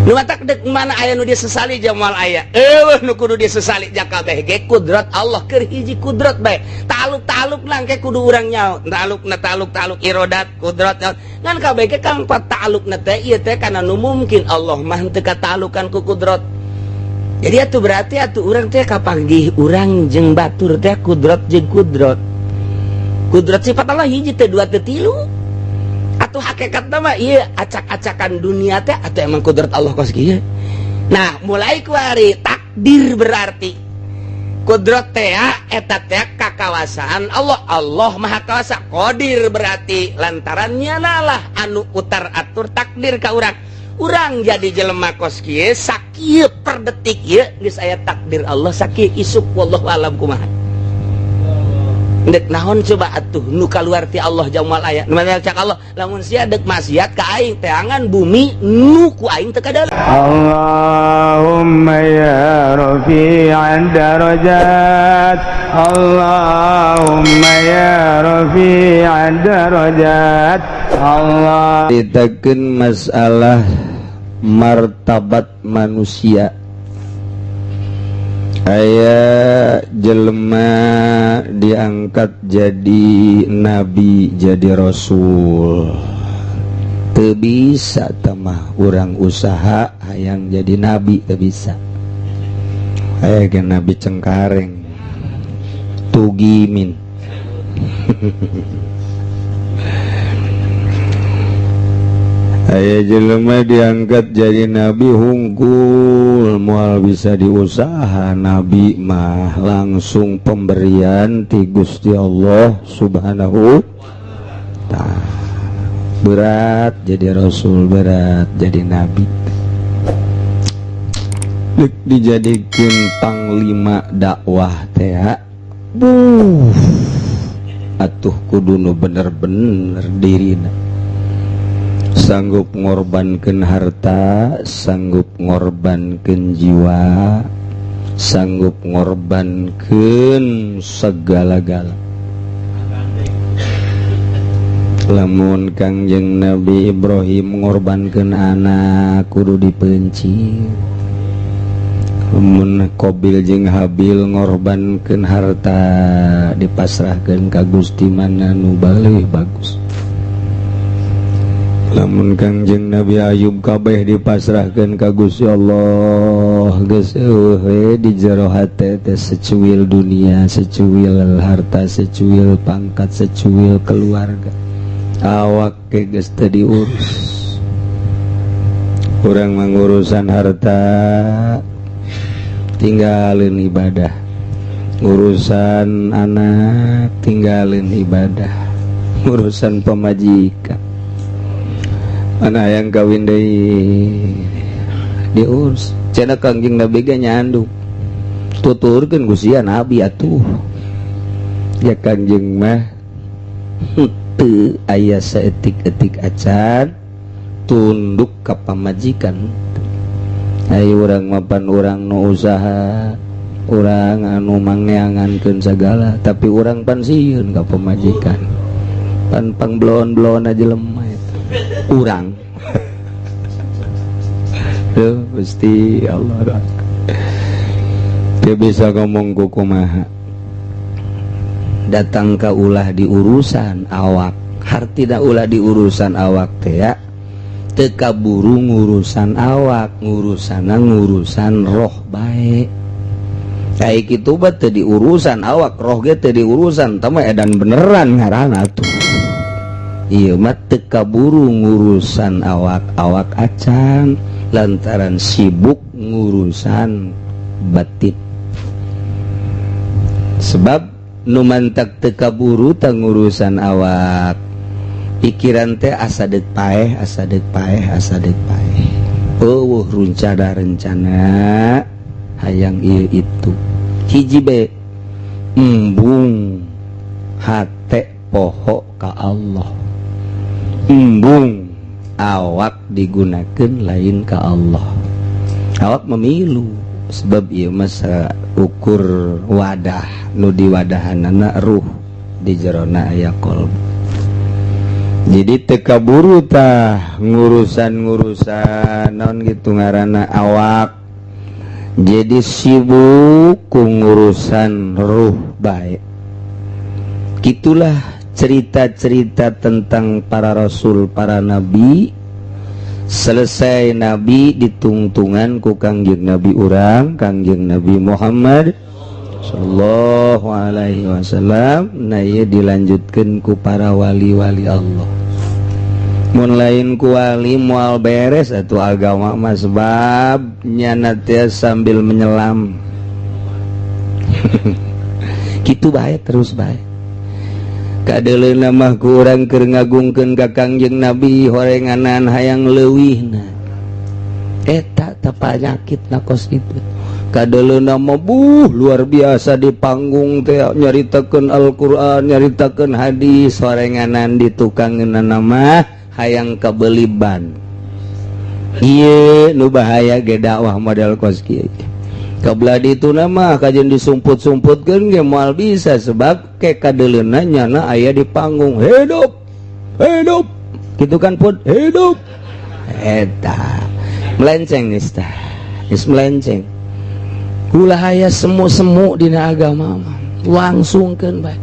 nu takdek mana aya nu dia sesali jamal aya nu kudu dia sesali jakal teh ge kudrat Allah keur hiji kudrat bae taluk-taluk lang ke kudu urang nyaho taluk irodat kudrat ngan kabeh ke kang patalukna teh ieu teh kana nu mungkin Allah mah teu katalukan ku kudrat. Jadi atuh berarti atuh urang teh kapanggih urang jeung batur teh kudrat jeung kudrat sifat Allah hiji teh dua teh tilu atuh hakikatna mah ieu acak-acakan dunia teh atuh emang kudrat Allah kos kieu. Nah mulai kuari takdir berarti kudrat teh eta teh kakawasaan Allah maha kawasa. Qadir berarti lantarannya lah anu utar atur takdir ka urang jadi jelema kos kieu sakieu per detik ieu geus aya takdir Allah sakieu isuk wallahu alam kumaha. Dek naon coba atuh nu kaluar ti Allah jamal aya nu cak Allah lamun sia dek maksiat ka aing teh angan bumi nu ku aing teu kadal. Allahumma ya rafi'ad darajat Allahumma ya rafi'ad darajat Allah. Ditekeun masalah martabat manusia. Aya jelema diangkat jadi nabi jadi rasul teu bisa tamah urang usaha hayang jadi nabi teu bisa. Aya ge nabi Cengkareng Tugimin aya jelema diangkat jadi nabi hungkul moal bisa diusaha. Nabi mah langsung pemberian ti Gusti Allah Subhanahu ta'ala. Berat jadi rasul, berat jadi nabi. Dek dijadikeun panglima dakwah teh atuh kudu nu bener-bener dirina sanggup ngorbankeun harta, sanggup ngorbankeun jiwa, sanggup ngorbankeun segala-gala. Lamun Kangjeng Nabi Ibrahim ngorbankeun anak kudu dipeunci. Lamun Qabil jeung Habil ngorbankeun harta dipasrahkeun ka Gusti mana nu beulah bagus. Lamun Kangjeng Nabi Ayub kabeh dipasrahkeun ka Gusti Allah geus eueuh di jero hate teh secuil dunia, secuil harta, secuil pangkat, secuil keluarga. Awak ke geus teu diurus. Urang mangurusan harta tinggalin ibadah, urusan anak tinggalin ibadah, urusan pemajikan mana yang kawin deui diurus. Cenah Kangjeng Nabi ge nyandung tuturkeun ku sia nabi atuh ya Kangjeng mah teu aya saeutik-eutik acan tunduk ka pamajikan. Ayo urang mapan urang nu usaha, urang anu mangeangankeun segala, tapi urang pan sieun ka pamajikan. Pan pangblon-blon aja lemah eta. Urang. Tuh Gusti Allah. Dia bisa ngomong ku kumaha. Datang ka ulah di urusan awak, hartina ulah di urusan awak teh ya. Teu kaburu ngurusan awak, ngurusan roh bae. Kayak kitu bae teu diurusan awak, roh ge teu diurusan, tah mah edan beneran ngaranna tuh. Ieu mah teu kaburu ngurusan awak acan lantaran sibuk ngurusan batin. Sebab nu mantak teu kaburu tah ngurusan awak, pikiran teh asa deuk paeh, asa deuk paeh. Eueuh rencana hayang ieu itu. Hiji bae embung hate poho ka Allah. Embung awak digunakeun lain ka Allah. Awak memilu sebab ieu masa ukur wadah nu diwadahanana ruh di jerona aya qalb. jadi teka buru tah ngurusan non gitu ngaranna awak, jadi sibuk ku ngurusan ruh baik. Gitulah cerita-cerita tentang para rasul, para nabi. Selesai nabi ditungtungan ku kangjeng nabi urang, kangjeng Nabi Muhammad sallallahu alaihi wasallam. Nah ieu dilanjutkeun ku para wali-wali Allah. Mun lain ku wali moal beres atuh agama mah sebab nyana teh sambil menyelam. Kitu bae terus bae. Kadeleuna mah ku urang keur ngagungkeun ka Kangjeng Nabi horenganan hayang leuwihna. Eta teh panyakit na kos itu. Kadeleuna mah luar biasa di panggung teh nyaritakeun Al-Qur'an, nyaritakeun hadis, horenganan di tukangeunna mah hayang kabeuli ban. Ieu nu bahaya ge dakwah model kos kieu. Kabla ditu nama kajian disumput-sumputkeun ge moal bisa sebab ke kadeleuna nyana aya di panggung hidup hidup gitu kan pun hidup eta melenceng geus tah geus melenceng ulah aya semu-semu dina agama mah langsungkeun bae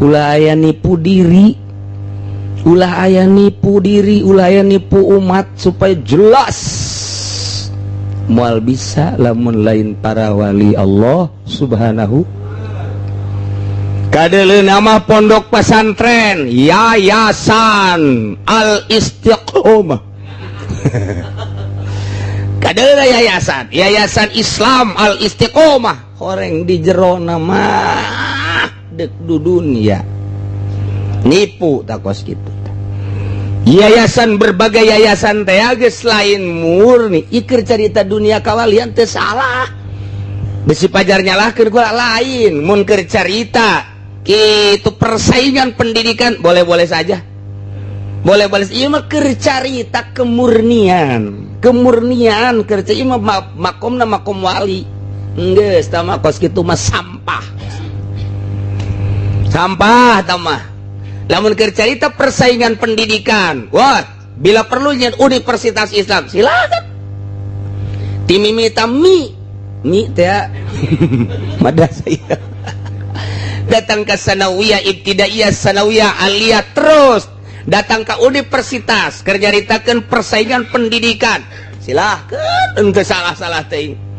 ulah aya nipu diri ulah aya nipu diri ulah aya nipu umat supaya jelas moal bisa lamun lain para wali Allah subhanahu. Kadeleuna mah pondok pesantren Yayasan Al-Istiqomah. Kadeleuna yayasan Islam Al-Istiqomah horeng di jero mah dek dudunya nipu takos kitu. Yayasan berbagai yayasan teh geus lain murni ikeur carita dunia kawalian teu salah. Besi pajar nyalahkeun kula lain mun keur carita kitu persaingan pendidikan boleh-boleh saja. Boleh-boleh ieu mah keur carita kemurnian keur ieu mah makomna makom wali. Geus tah mah kos kitu mah sampah. Sampah tah mah. Lamun keur carita persaingan pendidikan, wah, bila perlu nyen Universitas Islam, silakan. Timimita mi teh madrasah. Datang ke sanawiyah, ibtidaiyah, sanawiyah, aliyah terus. Datang ke universitas, keur nyaritakeun persaingan pendidikan. Silakan, teu salah-salah teuing.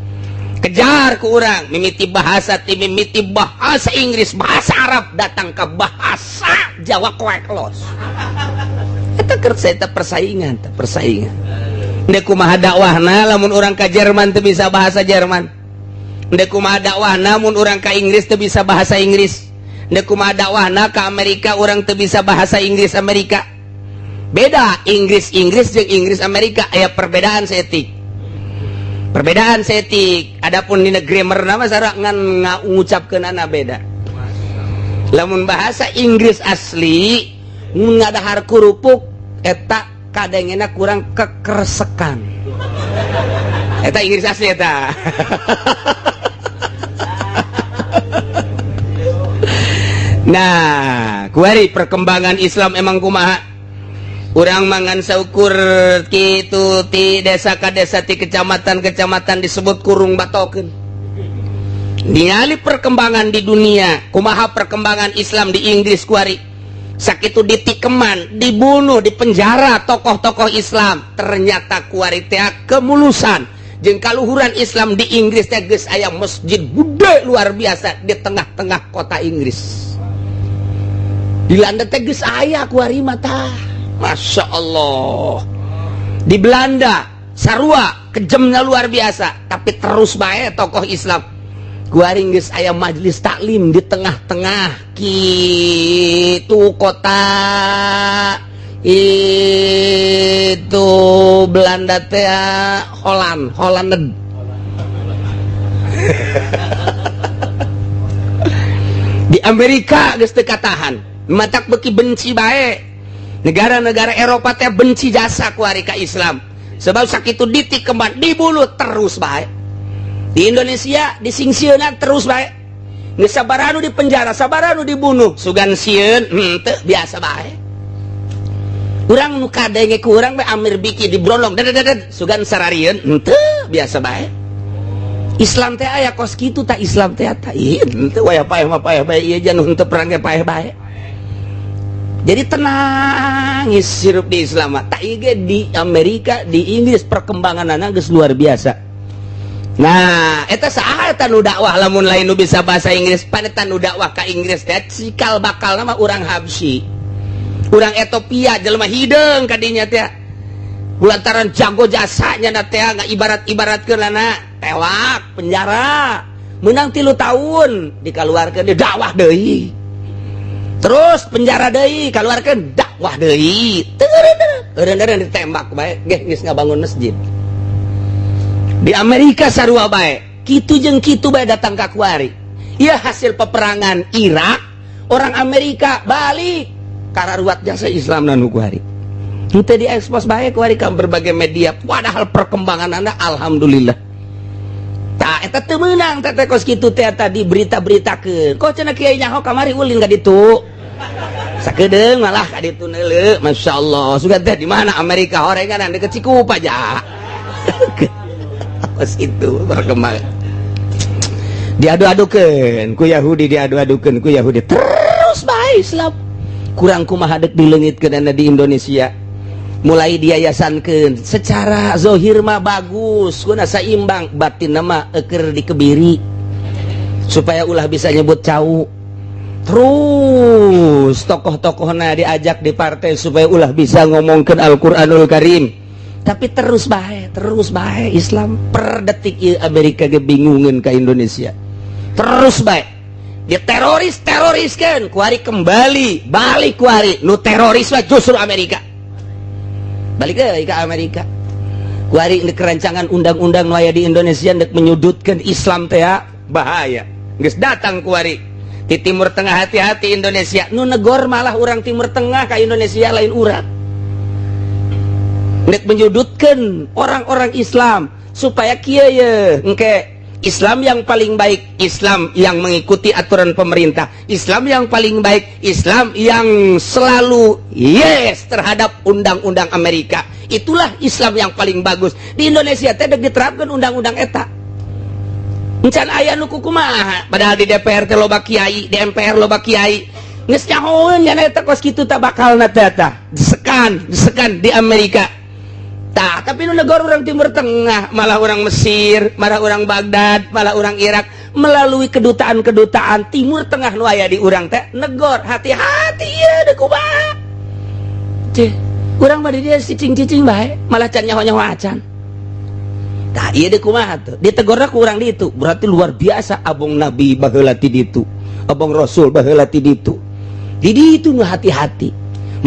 Kejar ku urang mimiti bahasa mimiti bahasa Inggris bahasa Arab datang ke bahasa Jawa kueklos eta kerja eta persaingan ndek kumaha dakwahna lamun urang ka Jerman teu bisa bahasa Jerman ndek kumaha dakwahna mun urang ka Inggris teu bisa bahasa Inggris ndek kumaha dakwahna ka Amerika urang teu bisa bahasa Inggris Amerika beda Inggris jeung Inggris Amerika aya perbedaan setik. Adapun dina grammar nama sarangan ngucapkeunana beda. Lamun bahasa Inggris asli ngadahar kurupuk eta kadengena kurang kekersekan. Eta Inggris asli eta. Nah, kuari perkembangan Islam emang kumaha? Urang mangan saukur kitu ti desa ka desa ti kecamatan disebut kurung batokeun. Ningali perkembangan di dunia, kumaha perkembangan Islam di Inggris kuari. Sakitu ditikeman, dibunuh, dipenjara tokoh-tokoh Islam. Ternyata kuari teh kemulusan jeung kaluhuran Islam di Inggris teh geus aya masjid gede luar biasa di tengah-tengah kota Inggris. Di Belanda teh geus aya kuari mah tah. Masya Allah. Di Belanda sarua kejemnya luar biasa tapi terus bae tokoh Islam guaring geus aya majelis taklim di tengah-tengah kitu kota itu Belanda teh Holland di Amerika geus teu katahan matak beki benci bae. Negara-negara Eropa teh benci jasa ku ari ka Islam. Sebab sakitu ditikeman dibunuh terus bae. Di Indonesia disingsieunan terus bae. Geus sabaraha nu dipenjara, sabaraha nu dibunuh, sugan sieun teu biasa bae. urang nu kadenge ku urang bae Amir Biki di brolong sugan sararieun henteu biasa bae. Islam teh aya kos kitu tah Islam teh tah ieu henteu waya paeh mah paeh bae ieu jan henteu perang ge paeh bae. Jadi tenang hirup di Islam mah. Tak ieu di Amerika di Inggris perkembanganna geus luar biasa. Nah, eta saha eta nu dakwah lamun lain nu bisa bahasa Inggris panetan nu dakwah ka Inggris teh cikal bakalna mah urang Habsyi. Urang Ethiopia jelema hideung ka dinya teh. Lantaran jago jasanya na teh ibarat-ibaratkeun tewak penjara. Meunang 3 tahun dikaluarkeun di dakwah deui. Terus penjara deui kaluarkeun dakwah deui. Eureun ditembak bae geus ngabangun masjid. Di Amerika sarua bae kitu jeung kitu bae datang ka kuari. Ieu hasil peperangan Irak, orang Amerika balik kararuat jasa Islam nu kuari. Kita diekspos bae kuari ka berbagai media padahal perkembangan anda alhamdulillah. Tah eta teu meunang teh kos kitu teh tadi berita-beritakeun. Kok cenah kiai nyaho kamari ulin ka ditu. Sakedeung malah ka ditu neuleuh. Masyaallah. Sugan teh di mana Amerika horengan deket Cikupa aja. Kos itu perkembangan. Diadu-adukeun ku Yahudi diadu-adukeun ku Yahudi. Terus bae Islam. Kurang kumaha dek dileungitkeun di Indonesia. Mulai diayasankeun secara zahir mah bagus, kuna saimbang, batin mah euker dikebiri. Supaya ulah bisa nyebut cau. Terus tokoh-tokohna diajak di partai supaya ulah bisa ngomongkeun Al-Qur'anul Karim. Tapi terus bae Islam per detik ieu Amerika ge bingungeun ka Indonesia. Terus bae dia teroriskeun kuari kembali balik kuari nu teroris mah justru Amerika. Balik ke Amerika. Kuari di kerancangan undang-undang nu aya di Indonesia hendak menyudutkeun Islam teh bahaya. Geus datang kuari di Timur Tengah hati-hati Indonesia. Nu negor malah orang Timur Tengah ka Indonesia lain urang. Hendak menyudutkeun orang-orang Islam supaya kieu ye engke Islam yang paling baik, Islam yang mengikuti aturan pemerintah, Islam yang paling baik, Islam yang selalu yes terhadap undang-undang Amerika. Itulah Islam yang paling bagus. Di Indonesia teh diterapkan undang-undang eta. Encan aya nu kumaha, padahal di DPR teh loba kiai, di MPR loba kiai. Geus nyahoeun nya eta kos kitu teh bakalna teh tah. Disekan di Amerika. Tah, tapi nu negara orang Timur Tengah, malah orang Mesir, malah orang Baghdad, malah orang Irak melalui kedutaan-kedutaan Timur Tengah nu aya di urang teh negor hati-hati ya deu kumaha. Cih, urang mah di dia cicing-cicing bae, malah can nyaho-nyaho acan. Tah, ieu deu kumaha teh? Ditegorna ku urang ditu, berarti luar biasa abong Nabi baheula ti ditu, abong Rasul baheula ti ditu. Di ditu nu hati-hati.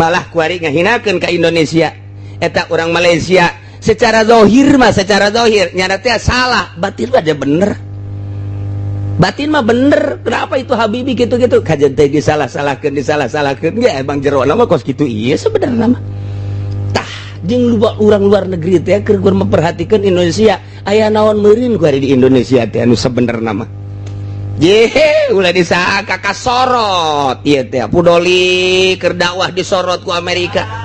Malah kuari ngahinakeun ka Indonesia. Eta orang Malaysia secara zahir nyata teh salah, batin mah dia bener. Batin mah bener. Kenapa itu Habibie gitu-gitu kajen teh disalah-salahkeun ge emang jero mah kos kitu ieu sebenarnya mah. Tah jeung urang luar negeri teh keur memperhatikan Indonesia aya naon meureun ku di Indonesia teh anu sabenerna mah. Ye ulah disaha kasorot ieu teh Pudoli keur dakwah disorot ku Amerika.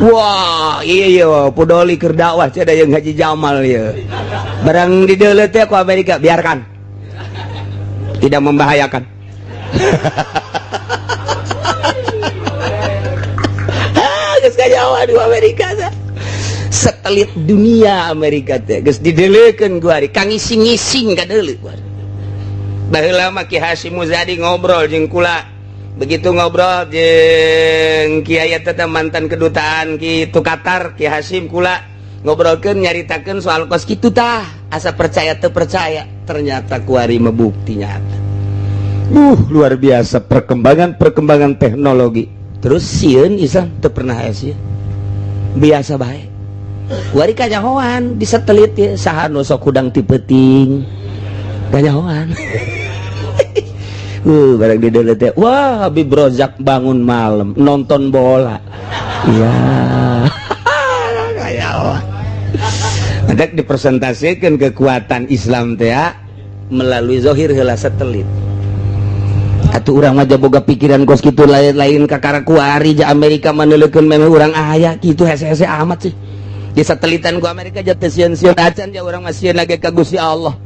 Wah, iya Pudoli keur dakwah cenah yang Haji Jamal ya. Barang dideuleuh teh ku Amerika biarkan. Tidak membahayakan. Geus kajawa di Amerika teh. Satelit dunia Amerika teh geus dideuleukeun ku ari kang ngising-ngising ka deuleu ku ari. Baheula mah Ki Hasyim Muzadi ngobrol jeung kula. Begitu ngobrol jeung kiai teh mantan kedutaan kitu Qatar Ki Hasyim kula ngobrolkeun nyaritakeun soal kos kitu tah asa percaya teu percaya ternyata kuari membukti nyata. Luar biasa perkembangan teknologi. Terus sieun Islam teu pernah aya biasa bae. Kuari kanyahoan di satelit ya saha nu sok hudang ti peuting kanyahoan. Barang di dalam teh, wah Habib Rozak bangun malam nonton bola. Iya. Kayak wah. Hendak dipresentasikan kekuatan Islam teh melalui zahir heula satelit. Atuh urang mah boga pikiran kos kitu lain kakara kuari ja Amerika maneulekeun meme urang aya kitu hese-hese amat sih. Di satelitan ku Amerika ja teu sieun-sieun acan ja urang mah sieun ge ka Gusti Allah.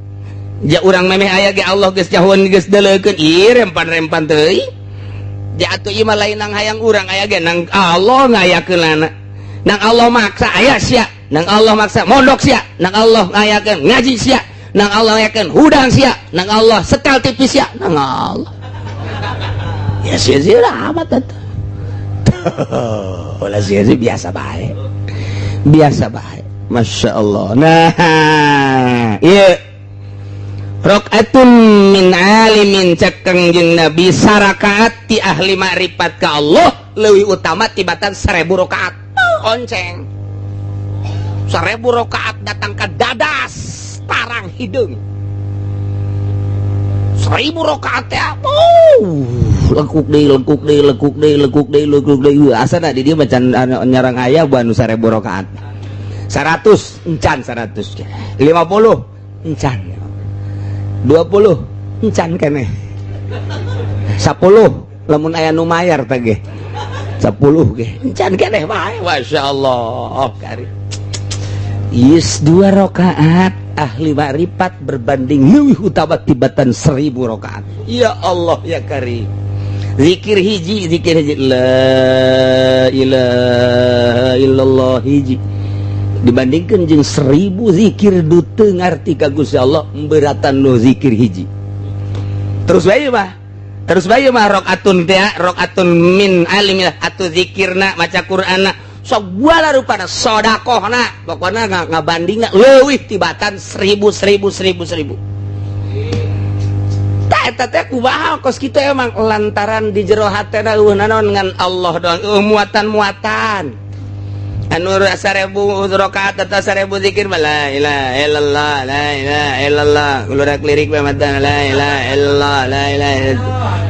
Ja urang meme aya ge Allah geus jahun geus deulekeun ieu rempan-rempan teuing. Ja atuh ieu mah lain nang hayang urang aya ge nang Allah ngayakeunana. Nang Allah maksa aya sia, nang Allah maksa mondok sia, nang Allah ngayakeun ngaji sia, nang Allah ngayakeun hudang sia, nang Allah setel TV sia, nang Allah. Ya sia-sia amat atuh. Ulah sia-sia biasa bae. Biasa bae. Masya Allah. Nah, iya. Rakaatun min alimin cekeng jeung Nabi sarakaat ti ahli makrifat ka Allah leuwih utama tibatan 1000 rakaat. Onceng. 1000 rakaat datang ke dadas tarang hidung. 1000 rakaat teh lekuk deui asana di dieu macan nyarang aya banu 1000 rakaat 100 encan 100 50 encan 20 encan keneh 10 lamun aya nu mayar teh ge 10 ge encan keneh bae masyaallah kari is 2 rakaat ahli makrifat berbanding leuwih utama tibatan 1000 rakaat. Ya Allah ya Karim. Zikir hiji la ilaha illallah hiji dibandingkan jeung 1000 zikir duteung ngarti ka Gusti Allah beratan nu zikir hiji. Terus bae mah rakaatun teh rakaatun min alimillah atuh zikirna maca Qur'anna segala rupana sodakohna pokoknya ngabandingna leuwih tibatan 1000 tak eta teh kumaha kos kitu emang lantaran di jero hatena eueuh naon ngan Allah doang muatan-muatan anu 1000 rakaat atau 1000 zikir la ilaha illallah la ilaha illallah ulurek lirik bae mata la ilaha illallah la ilaha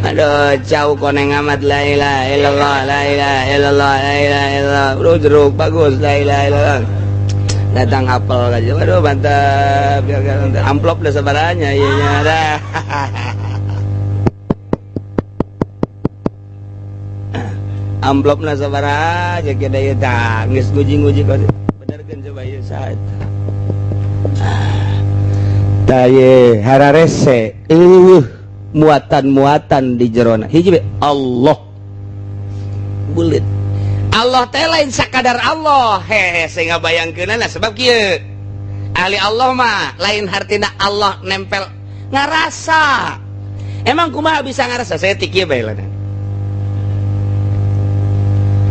aduh jauh koneng amat la ilaha illallah la ilaha illallah la ilaha illallah jeruk bagus la ilaha illallah datang apel aja aduh mantap amplop dah sabaranya ieu nya dah amplopna sabaraha aja ke daya tah geus nguji-nguji kau benerkeun coba ieu saha eta tah ye hararese muatan-muatan di jerona hiji Allah bulit Allah teh lain sakadar Allah hehe saya ngabayangkeunana sebab kieu ahli Allah mah lain hartina Allah nempel ngarasa emang kumaha bisa ngarasa saya ti kieu bae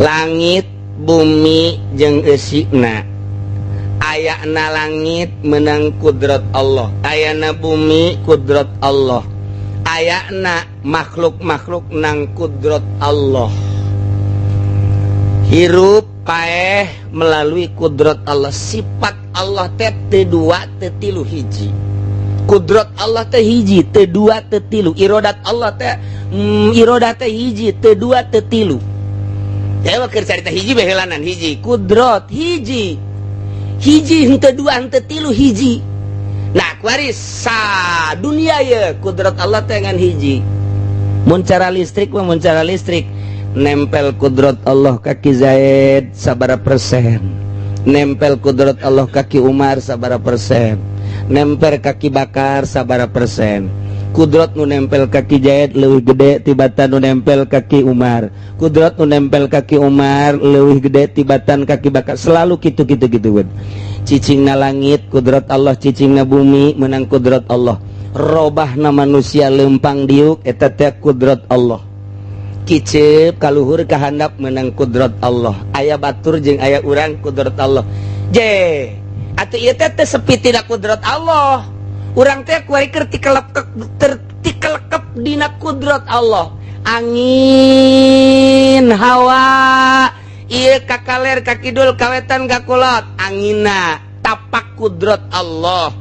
langit bumi jeung eusina ayana langit menang kudrat Allah ayana bumi kudrat Allah ayana makhluk-makhluk nang kudrat Allah hirup paeh melalui kudrat Allah sifat Allah teh teu dua teu tilu hiji kudrat Allah teh hiji teu dua teu tilu iradat Allah teh iradat teh hiji teu dua teu tilu ya keur carita hiji behelanan hiji kudrat hiji henteu dua henteu tilu hiji nah kuaris sa dunia ye kudrat Allah teh ngan hiji mun cara listrik mah mun cara listrik nempel kudrat Allah kaki Zaid sabara persen nempel kudrat Allah kaki Umar sabara persen nempel kaki Bakar sabara persen kudrat nu nempel kaki Zaid leuwih gede tibatan nu nempel kaki Umar kudrat nu nempel kaki Umar leuwih gede tibatan kaki Bakar selalu gitu cicingna langit kudrat Allah cicingna bumi menang kudrat Allah robahna manusia lempang diuk eta teh kudrat Allah kicep kaluhur kahandap menang kudrat Allah aya batur jeung aya urang kudrat Allah je atuh ieu teh sepi tidak kudrat Allah urang teh kuari keur tikelekep dina kudrat Allah angin hawa ieu kakaler kakidul kawetan kakulot angina tapak kudrat Allah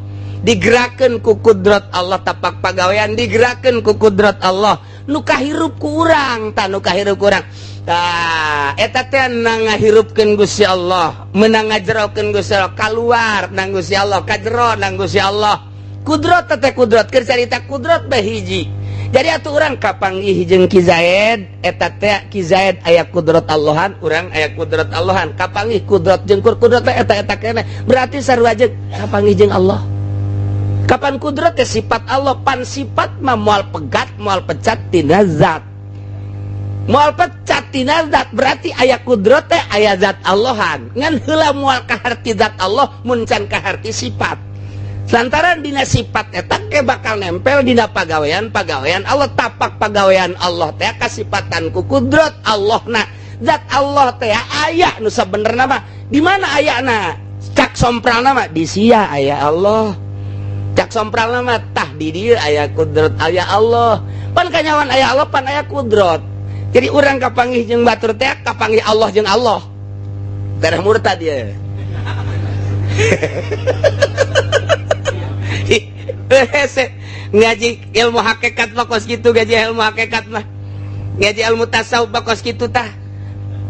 digerakkeun ku kudrat Allah tapak pagawean digerakkeun ku kudrat Allah nu kahirup ku urang tah nu kahirup ku urang tah eta teh nang ngahirupkeun Gusti Allah meunang ngajerokeun Gusti Allah kaluar nang Gusti Allah kajero nang Gusti Allah kudrat teh kudrat keur carita kudrat bae hiji Jadi atuh urang kapanggih jeung Ki Zaid eta teh Ki Zaid aya kudrat Allahan, urang aya kudrat Allahan. Kapanggih kudrat jeung kudrat teh eta keneh. Berarti sarua jeung kapanggih jeung Allah. Kapan kudrat teh sifat Allah, pan sifat mah moal pegat, moal pecat tina zat. Moal pecat tina zat berarti aya kudrat teh aya zat Allahan. Ngan heula moal kaharti zat Allah mun can kaharti sifat. Lantaran dina sifat eta ke bakal nempel dina pagawean Allah. Tapak pagawean Allah teh kasifatan ku kudrat Allah. Nah, zat Allah teh aya nu sabenerna mah di mana ayana? Cak sompralna mah di sia aya Allah. Cak sompralna mah tah di dieu aya kudrat aya Allah. Pan kanyawan aya Allah pan aya kudrat. Jadi urang kapanggih jeung batur teh kapanggih Allah jeung Allah. Darah murtad ya. Ngaji ilmu hakikat mah kos kitu, ngaji ilmu hakikat mah. Ngaji ilmu tasawuf mah kos kitu tah.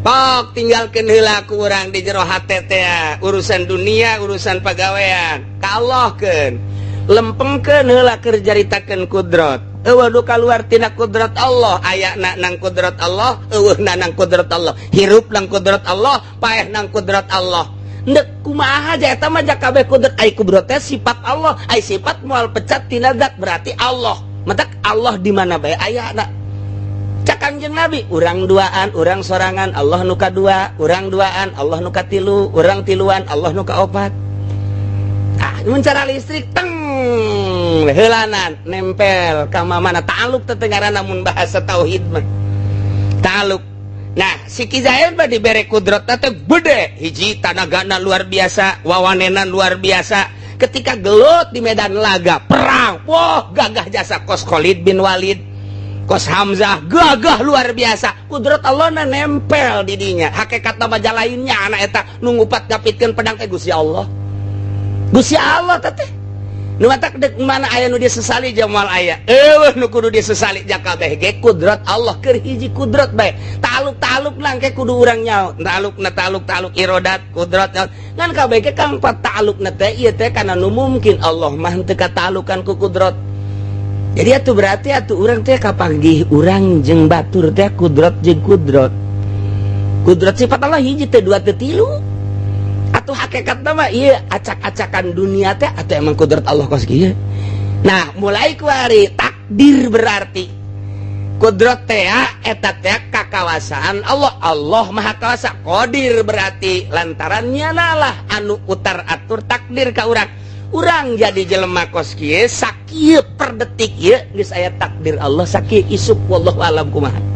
Pok tinggalkeun heula ku urang di jero hate teh urusan dunia, urusan pagawean. Kaallohkeun. Lempengkeun heula keur jaritakeun kudrat. Eueuh nu kaluar tina kudrat Allah, ayana nang kudrat Allah, eueuhna nang kudrat Allah. Hirup nang kudrat Allah, paeh nang kudrat Allah. Ndek kumaha aja eta mah kabeh kudrat ai kudrat teh sifat Allah, ai sifat moal pecat tina zat berarti Allah. Matak Allah di mana bae ayana. Cak Kanjeng Nabi, urang duaan, urang sorangan, Allah nu kadua, urang duaan, Allah nu katilu, urang tiluan, Allah nu kaopat. Ah, mun cara listrik teng heulanan nempel ka mana ta'alluq teh ngaranna mun bahasa tauhid mah. Ta'alluq. Nah, si Ki Zaid mah dibere kudrat teh gede, hiji tanagana luar biasa, wawanenan luar biasa. Ketika gelut di medan laga perang, wah gagah jasa kos Khalid bin Walid, kos Hamzah, gagah luar biasa. Kudrat Allah na nempel di dinya. Hakikat nama jalainnya anak eta nu ngupat ngapitkeun pedang teh Gusti Allah. Gusti Allah teh. Nu matak dek mana aya nu disesali jamal aya. Eueuh nu kudu disesali jakabeh ge kudrat Allah keur hiji kudrat bae. Taluk-taluk lang ke kudu urang nyaho. Taluk irodat kudrat. Ngan kabeh ge kang patalukna teh ieu teh kana nu mungkin Allah mah teu katalukan ku kudrat. Jadi atuh berarti atuh urang teh kapanggih urang jeung batur teh kudrat jeung kudrat. Kudrat sifat Allah hiji teh dua teh tilu. Atuh hakikat nama iya acak-acakan dunia teh atau emang kudrat Allah kos kieu. Nah, mulai kuari takdir berarti kudrat teh eta teh kakawasaan Allah. Allah Maha Kawasa. Qadir berarti lantarannya lah anu utar atur takdir ka urang. Urang jadi jelema kos kieu sakieu per detik ieu geus aya takdir Allah sakieu isuk wallahu alam kumaha.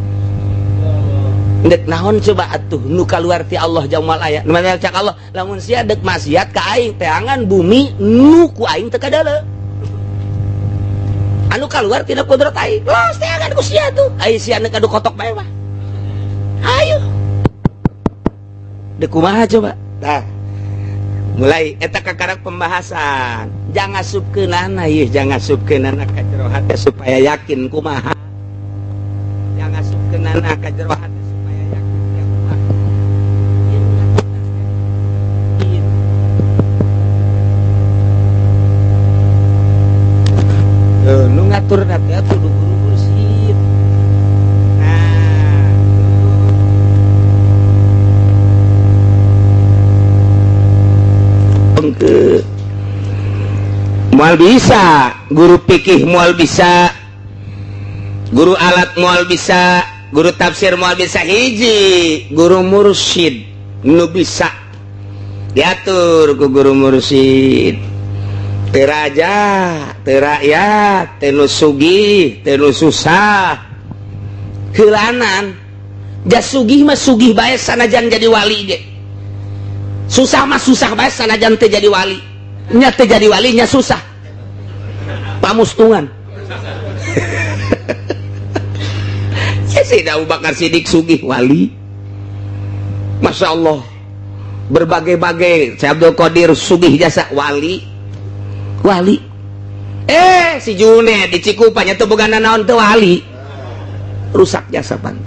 Dek naon coba atuh nu kaluar ti Allah jamal aya. Mana cak Allah lamun sia dek maksiat ka aing teangan bumi nu ku aing teu kadale. Anu kaluar tina kudrat aing. Los teangan ku sia tuh. Ai sia nu kadu kotok bae mah. Ayo. Dek kumaha coba? Tah. Mulai eta kakarak pembahasan. Jangan subkeunana ieu, jangan subkeunana ka jero hate supaya yakin kumaha. Jangan subkeunana ka jero hate nu ngatur nanti atuh kudu mursyid. Nah, engke moal bisa guru fikih, moal bisa guru alat, moal bisa guru tafsir, moal bisa hiji guru mursyid nu bisa diatur ku guru mursyid. Teu raja, teu rakyat, teu nu sugih, teu nu susah. Heulanan, jas sugih mah sugih bae sanajan jadi wali ge. Susah mah susah bae sanajan teu jadi wali. Nya teu jadi wali nya susah. Pamustungan. Sayyidina Abu Bakar Siddiq sugih wali. Masya Allah. Berbagai-bagai. Syekh Abdul Qadir sugih jasa wali. Wali si Junaid di Cikupanya tuh bukan naon tuh wali rusak jasa pan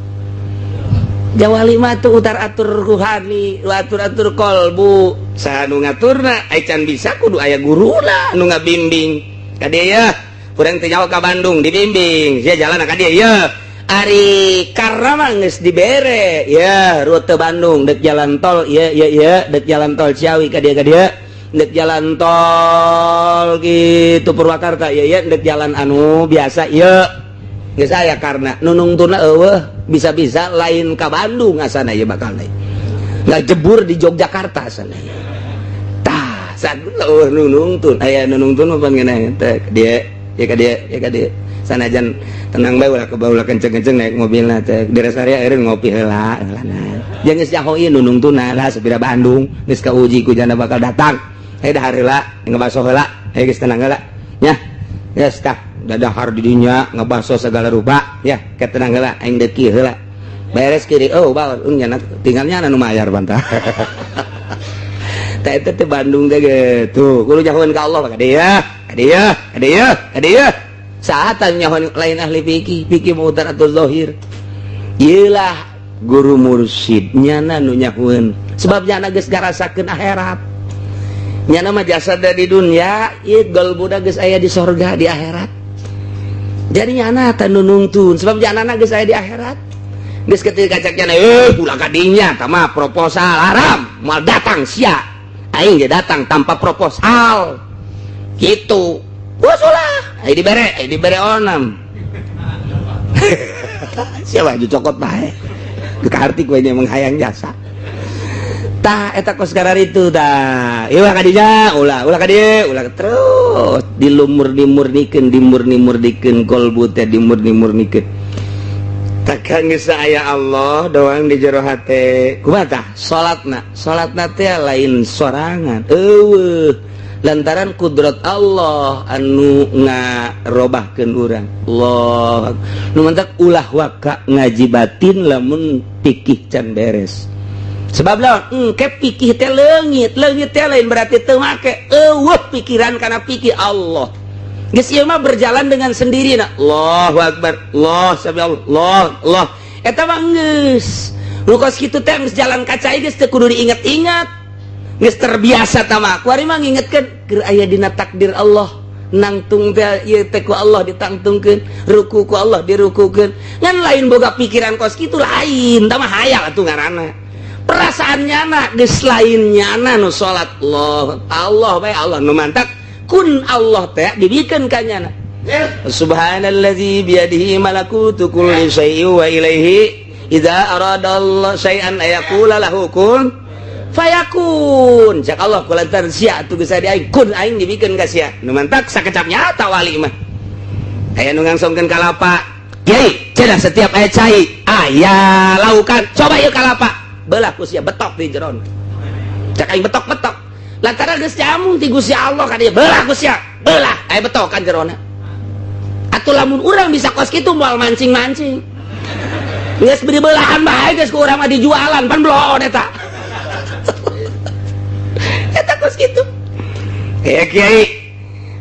jawali mah tuh utar atur ruhani atur kolbu saha nu ngaturna ai can bisa kudu aya guruna nu ngabimbing kadeu kurang nyawa ke Bandung dibimbing dia jalan ka dia ya ari karena mah geus dibere ya rute Bandung dek jalan tol ya dek jalan tol Ciawi ka dia dek jalan tol gitu Purwakarta ya dek jalan anu biasa ya geus aya karena nunungtuna eueuh bisa-bisa lain ka Bandung asana ya bakal lain nggak jebur di Yogyakarta asana tah sadeu nunungtun aya nunungtun mah pangeunana teh dia ya ka dia sanajan tenang bae ulah kebaula kenceng-kenceng naik mobilna teh di rest area eureun ngopi heula nah jeung geus jahoin nunungtuna lah sepira Bandung geus kauji ku jana bakal datang dah heula ngabaso heula geus tenang heula nya geus tah dadahar di dinya ngabaso segala rupa ya ke tenang heula aing deuki heula beres kiri oh bae nya tinggalnya anu mayar bantah teh eta teh Bandung teh gitu kudu jahoeun ka Allah ka dia saat nyahoan lain ahli fikih mutar atau zahir iyalah guru mursyidnya nu nyahoeun sebab nyana geus garasakeun akhirat nyana mah jasad di dunia ieu golbuda geus aya di sorga di akhirat jadi nyana teh nu nungtun sebab janana geus aya di akhirat geus ketika cak nyana ulah ka dinya tah mah proposal haram moal datang sia aing ge datang tanpa proposal gitu wah solah dibere onam siapa ju cokot bae kekartik we nya menghayang jasa tah eta kos gararitu tah ieu ka dinya ulah ka dieu ulah terus dimurni-murnikeun kolbu teh dimurni-murnikeun takkan geus aya Allah doang di jero hate kumaha tah salatna teh lain sorangan eueuh lantaran kudrat Allah anu ngarobahkeun urang Allah nu mantak ulah waka ngaji batin lamun pikih can beres sebab lawan ke pikih teh leungit teh lain berarti teu make eueuh pikiran kana pikih Allah geus ieu mah berjalan dengan sendirinya Allahu akbar Allah sabi Allah eta mah geus nu kos kitu teh geus jalan kacai geus teu kudu diinget-inget geus terbiasa tama kuari mah ngingetkeun keur aya dina takdir Allah nangtung teh ieu teh ku Allah ditangtungkeun ruku ku Allah dirukukeun ngan lain boga pikiran kos kitu lain tah mah hayal atuh ngaranna perasaan nyana geus lain nyana nu salat Allah bae Allah nu mantak kun Allah teh dibikeun ka nyana subhanallazi biyadihi malakutu kulli syai'in wa ilaihi idza arada Allah syai'an ayaqula lahu kun fayakun cak Allah kulantar sia atuh geus aya aing kun aing dibikeun ka sia nu mantak sakecap nyata wali mah aya nu ngangsongkeun kalapa kiai cenah setiap aya cai aya laukan coba ieu kalapa beulah ku sia betok di jeron cak aing betok lantaran geus jamung ti Gusti Allah ka dieu beulah ku sia beulah aya betokan jerona atuh lamun urang bisa kos kitu moal mancing-mancing geus beri belahan bae geus ku urang mah dijualan pan blon eta eta kos kitu ya kiai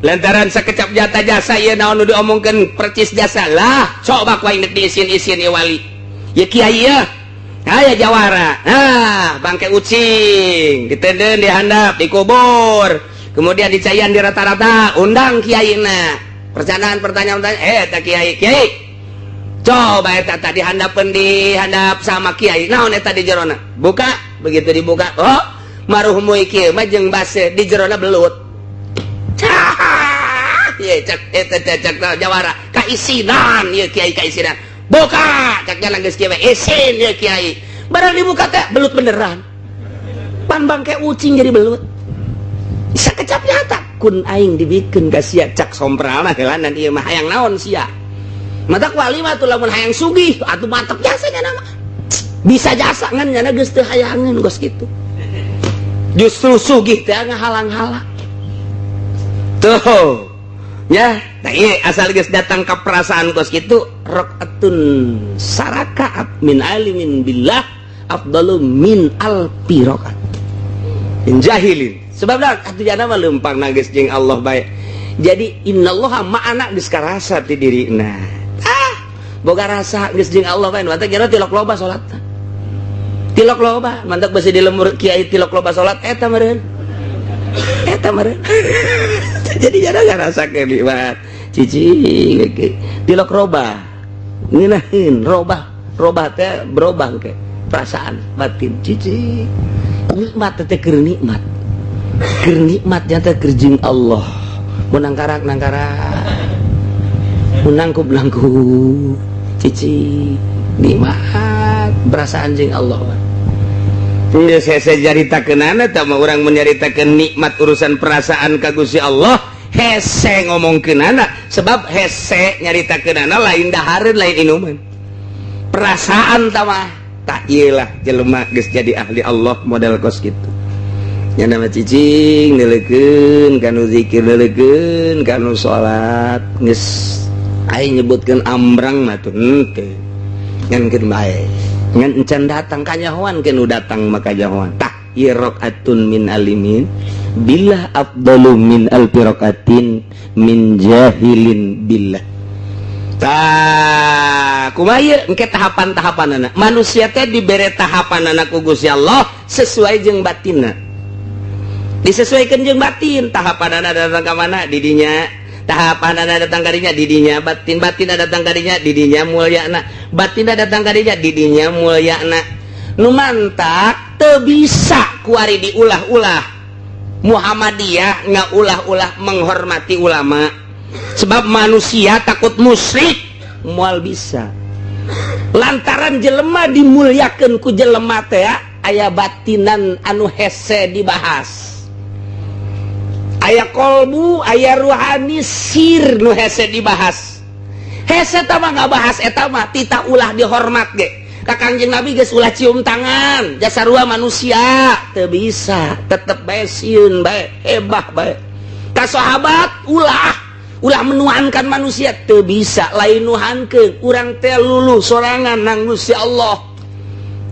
lantaran sakecap jata jasa ieu naon nu diomongkeun percis jasa lah coba ku aing diisin-isin ieu wali ya kiai ya aya jawara bangke ucing diteudeun dihandap dikubur kemudian dicayan di rata-rata undang kiaina pertanyaan eta kiai coba eta tadi dihandap sama kiai naon eta di jerona buka begitu dibuka oh maruh moe kieu mah jeung base di jerona belut ye cak eta cak jawara kaisinan ieu kiai kaisinan buka cak jalan geus kieu isin ieu kiai barang dibuka teh belut beneran pan bangke ucing jadi belut sakecap nyata kun aing dibikeun ka sia cak sompralna helanan ieu mah hayang naon sia matak wali mah tuh lamun hayang sugih atuh mantep jasanya nama bisa jasa ngan nyana geus teu hayangeun geus kitu justru sugih teh ngahalang-halang tuh ya nah ieu asal geus datang ka perasaan geus kitu rakaatun sarakaat min alimin billah afdalu min alfi rakaat in jahilin sebab dah atuh jana mah leumpangna geus jeung Allah bae jadi innallaha ma'ana geus karasa ti dirina boga rasa geus jeung Allah bae mantap jana tilok loba salatna tilok loba mantap beusi di lemur kiai tilok loba salat eta meureun jadi jana ngarasakeun nikmat cicing tilok robah ngeunaheun robah teh berubah ke perasaan batin cicing nikmat teh keur nikmat teh keur jeung Allah mun nangkarak mun nangkub cicing nikmat perasaan jeung Allah. Ini saya jaritakeunana tah mah urang menyaritakeun nikmat urusan perasaan ka Gusti Allah hese ngomongkeunana sebab hese nyaritakeunana lain dahareun lain inuman perasaan tah mah tak ieulah jelema geus jadi ahli Allah model kos kitu nya nama cicing neulekeun kanu zikir neulekeun kanu salat geus aya nyebutkeun ambrang mah tuh henteu ngan keun bae ngan encan datang kanyahoan kenu datang maka jahoan tah iraqatun min alimin billah afdalu min alfiraqatin min jahilin billah. Tah kumaha engke tahapan-tahapanana manusia teh dibere tahapanana ku Gusti Allah sesuai jeung batinna disesuaikeun jeung batin tahapanana datang ka mana di dinya tahapanana datang kadinya didinya batin datang kadinya didinya mulyana batin datang kadinya didinya mulyana nu mantak teu bisa kuari diulah-ulah Muhammadiyah ngaulah-ulah menghormati ulama sebab manusia takut musyrik moal bisa lantaran jelema dimulyakeun ku jelema teh aya batinan anu hese dibahas aya kolbu, aya ruhani sir nu hese dibahas hese tama ngabahas eta mah tita ulah dihormat ge ka Kangjeng Nabi geus ulah cium tangan jasa rua manusia teu bisa tetep bae sieun bae hebah bae ka sahabat ulah menuhankan manusia teu bisa lain nuhankeun urang teh luluh sorangan nang Gusti Allah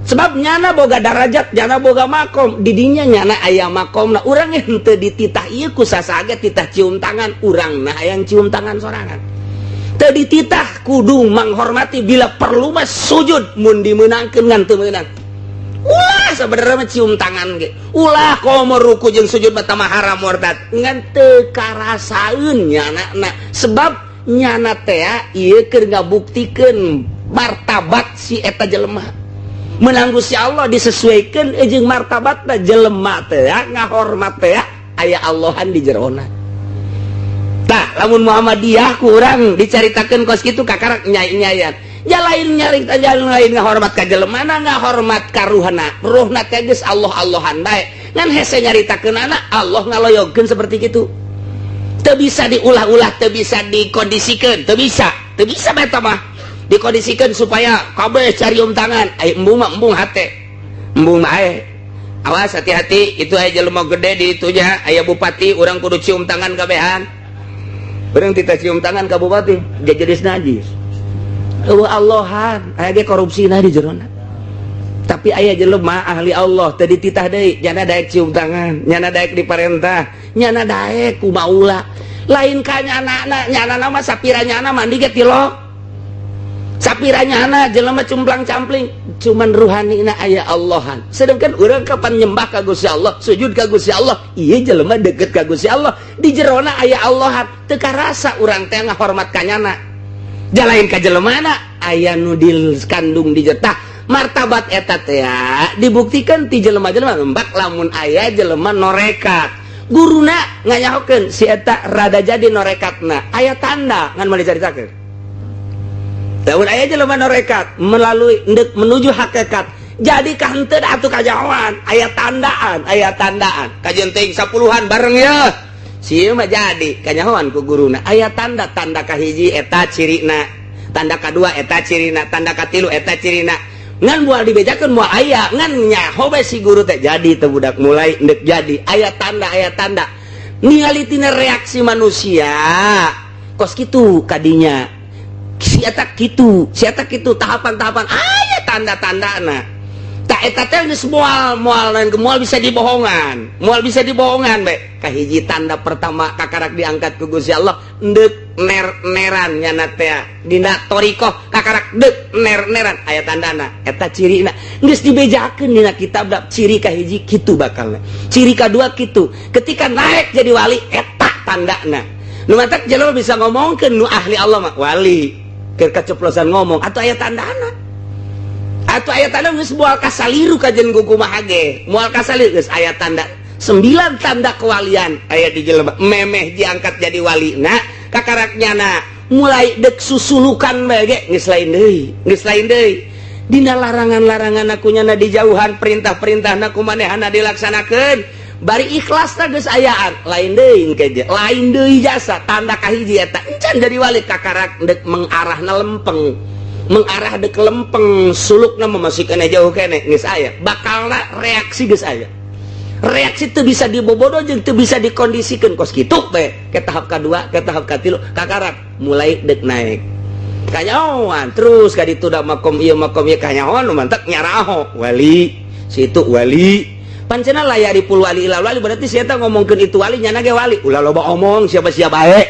sebab nyana boga darajat nyana boga makom didinya nyana aya makomna urang henteu dititah ieu ku sasage titah cium tangan urang nah hayang cium tangan sorangan teu dititah kudu menghormati bila perlu mah sujud mun dimeunangkeun ngan teu meunang ulah sabenerna mah cium tangan ge ulah komo ruku jeung sujud mah tah haram murtad ngan teu karasaeun nyanana sebab nyana teh ieu keur ngabuktikeun martabat si eta jelema menang Gusti Allah disesuaikan jeung martabatna jelema teh ngahormat teh aya Allahan di jerona tah lamun Muhammadiyah ku urang dicaritakeun kos kitu kakarak nyai-nyayan ya lain nyarita jalan lain ngahormat ka jelemana ngahormat ka ruhna teh geus Allah-Allahan bae ngan hese nyaritakeunana Allah ngaloyogkeun seperti kitu teu bisa diulah-ulah teu bisa dikondisikeun teu bisa bae tah mah dikondisikan supaya kabeh carium tangan embung hate embung mah awas hati-hati itu aya jelema gede di itunya aya bupati urang kudu cium tangan kabehan urang tita cium tangan ka bupati jadi najis Allahan aya ge korupsina di jerona tapi aya jelema ahli Allah teu dititah deui nyana daek cium tangan nyana daek diparentah nyana daek ku maula lain ka nyana mah sapira nyana mandi ge tilok sapiranya anak jelema cumplang-campling cuman ruhanina aya Allahan sedangkan urang kapan nyembah ka Gusti Allah sujud ka Gusti Allah ieu jelema deukeut ka Gusti Allah di jerona aya Allahan teu karasa urang teh ngahormat ka nyana jalain ka jelemana aya nu dikandung di jetah martabat eta teh dibuktikan ti jelema-jelema mbak lamun aya jelema norekat guruna nganyahokeun si eta rada jadi norekatna aya tanda ngan mah dicaritakeun lamun aya jelema norekat melalui menuju hakikat jadi ka henteu atuh kajahoan aya tandaan kajian teuing 10-an bareng ya sieu mah jadi kanyahoan ku guruna aya tanda kahiji eta cirina tanda kadua eta cirina tanda katilu eta cirina ngan moal dibejakeun moal aya ngan nyaho bae si guru teh jadi teu budak mulai endek jadi aya tanda ningali tina reaksi manusia kos kitu kadinya siata kitu tahapan-tahapan aya tanda-tandana tak eta teh geus moal bisa dibohongan bae kahiji tanda pertama kakarak diangkat ku Gusti Allah deuk ner-neran nyana teh dina thariqah kakarak deuk ner-neran aya tandana eta cirina geus dibejakeun dina kitab ciri kahiji kitu bakalna ciri kadua kitu ketika naik jadi wali eta tandana nu matak jelema bisa ngomongkeun nu ahli Allah mah wali keur kaceplosan ngomong atau aya tandana atau aya tanda geus moal kasaliru kajen kumaha ge moal kasaliru geus aya tanda 9 tanda kewalian aya di jelema memeh diangkat jadi wali nah kakaraknyana mulai dek susulukan bae ge geus lain deui dina larangan-larangan akunyana dijauhan perintah-perintahna kumanehana dilaksanakeun bari ikhlasna geus ayaan lain deui engke lain deui jasa tanda kahiji eta encan jadi wali kakarak dek mengarahna lempeng mengarah dek lempeng sulukna masih kena jauh kene geus aya bakalna reaksi geus aya reaksi teu bisa dibobodo jeung teu bisa dikondisikeun kos kitu bae ke tahap kadua ke tahap katilu kakarak mulai dek naik kanyaoan terus ka ditu da makom ieu kanyaoan mantep nyaraho wali situ wali pancena layari pul wali ilal wali berarti sieta ngomongkeun itu wali nyana ge wali ulah loba omong siapa-siapa bae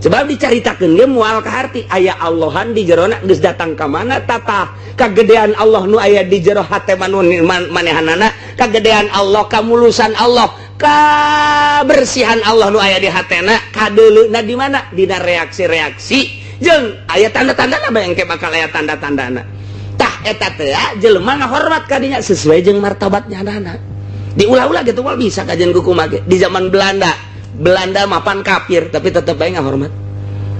sebab dicaritakeun ge moal ka harti aya Allahan di jerona geus datang ka mana tatah kagedean Allah nu aya di jero hate manehanana kagedean Allah kamulusan Allah kabersihan Allah nu aya di hatena kadeuleuna di mana dina reaksi-reaksi jeung aya tanda-tandana bae engke bakal aya tanda-tandana tah eta teh jelema ngahormat ka dinya sesuai jeung martabatnya nana diulah-ulah gitu moal bisa kajian kumaha ge di zaman Belanda mapan kafir tapi tetep bae ngahormat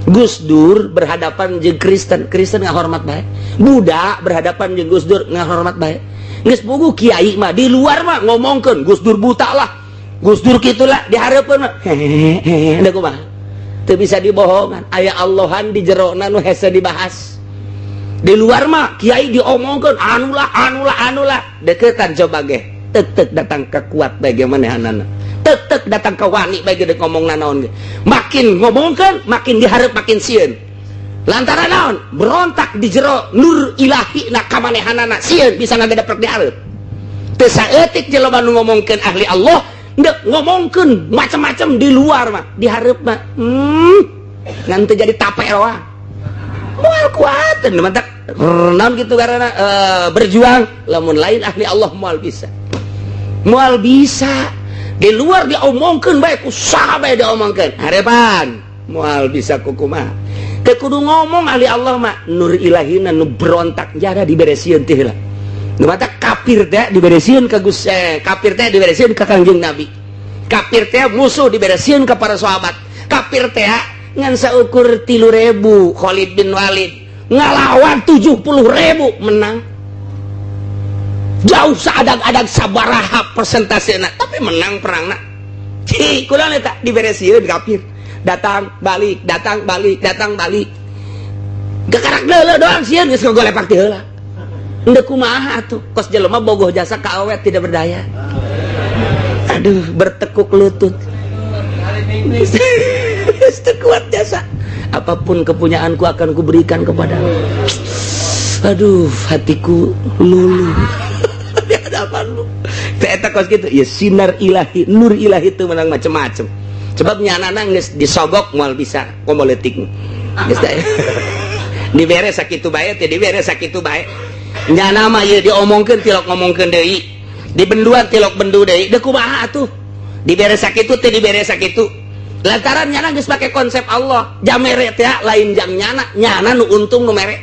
Gus Dur berhadapan jeung Kristen ngahormat bae Buddha berhadapan jeung Gus Dur ngahormat bae geus puguh kiai mah di luar mah ngomongkeun Gus Dur buta lah Gus Dur kitu lah di hareupeun mah hehehe da kumaha teu bisa dibohongan aya Allahan di jerona nu hese dibahas di luar mah kiai diomongkeun anulah deketan coba ge tek datang ke kuat bagaimanehana tek datang ke wani bagi dek ngomong naon ge makin ngomongkeun makin dihareup makin sieun lantaran naon berontak di jero nur ilahi na kamanehanana sieun bisa ngagedeprek dihareup teu saeutik jelema nu ngomongkeun ahli Allah ndek ngomongkeun macam-macam di luar mah dihareup mah ngan teu jadi tape roa moal kuatan mantap naon gitu karena berjuang lamun lain ahli Allah moal bisa di luar diomongkeun bae ku saha bae diomongkeun harepan moal bisa kumaha teu kudu ngomong ahli Allah mah nur ilahina nu berontak jara diberesieun teh lah nu mata kafir teh diberesieun ka Gus kafir teh diberesieun ka Kangjeng Nabi kafir teh musuh diberesieun ka para sahabat kafir teh ngan saukur 3.000 Khalid bin Walid ngalawan 70.000 menang jauh seadag-adag sabaraha persentasena tapi menang perangna kunaon eta diberesieun kafir datang balik gakarak deuleu doang sieun geus ngogolepak teh heula endeu kumaha atuh kos jelema bogoh jasa ka awet tidak berdaya aduh bertekuk lutut kuat jasa apapun kepunyaanku akan kuberikan kepadamu aduh hatiku luluh di hadapanmu eta kos gitu ya sinar ilahi nur ilahi itu menang macam-macam sebab nyanana geus disogok moal bisa komoleutik geus da dibere sakitu bae teh dibere sakitu bae nyana mah ieu diomongkeun tilok ngomongkeun deui dibenduan tilok bendu deui deuk kumaha atuh dibere sakitu teh dibere sakitu lantaran nyana geus pake konsep Allah jamere teh lain jam nyana nu untung nu mere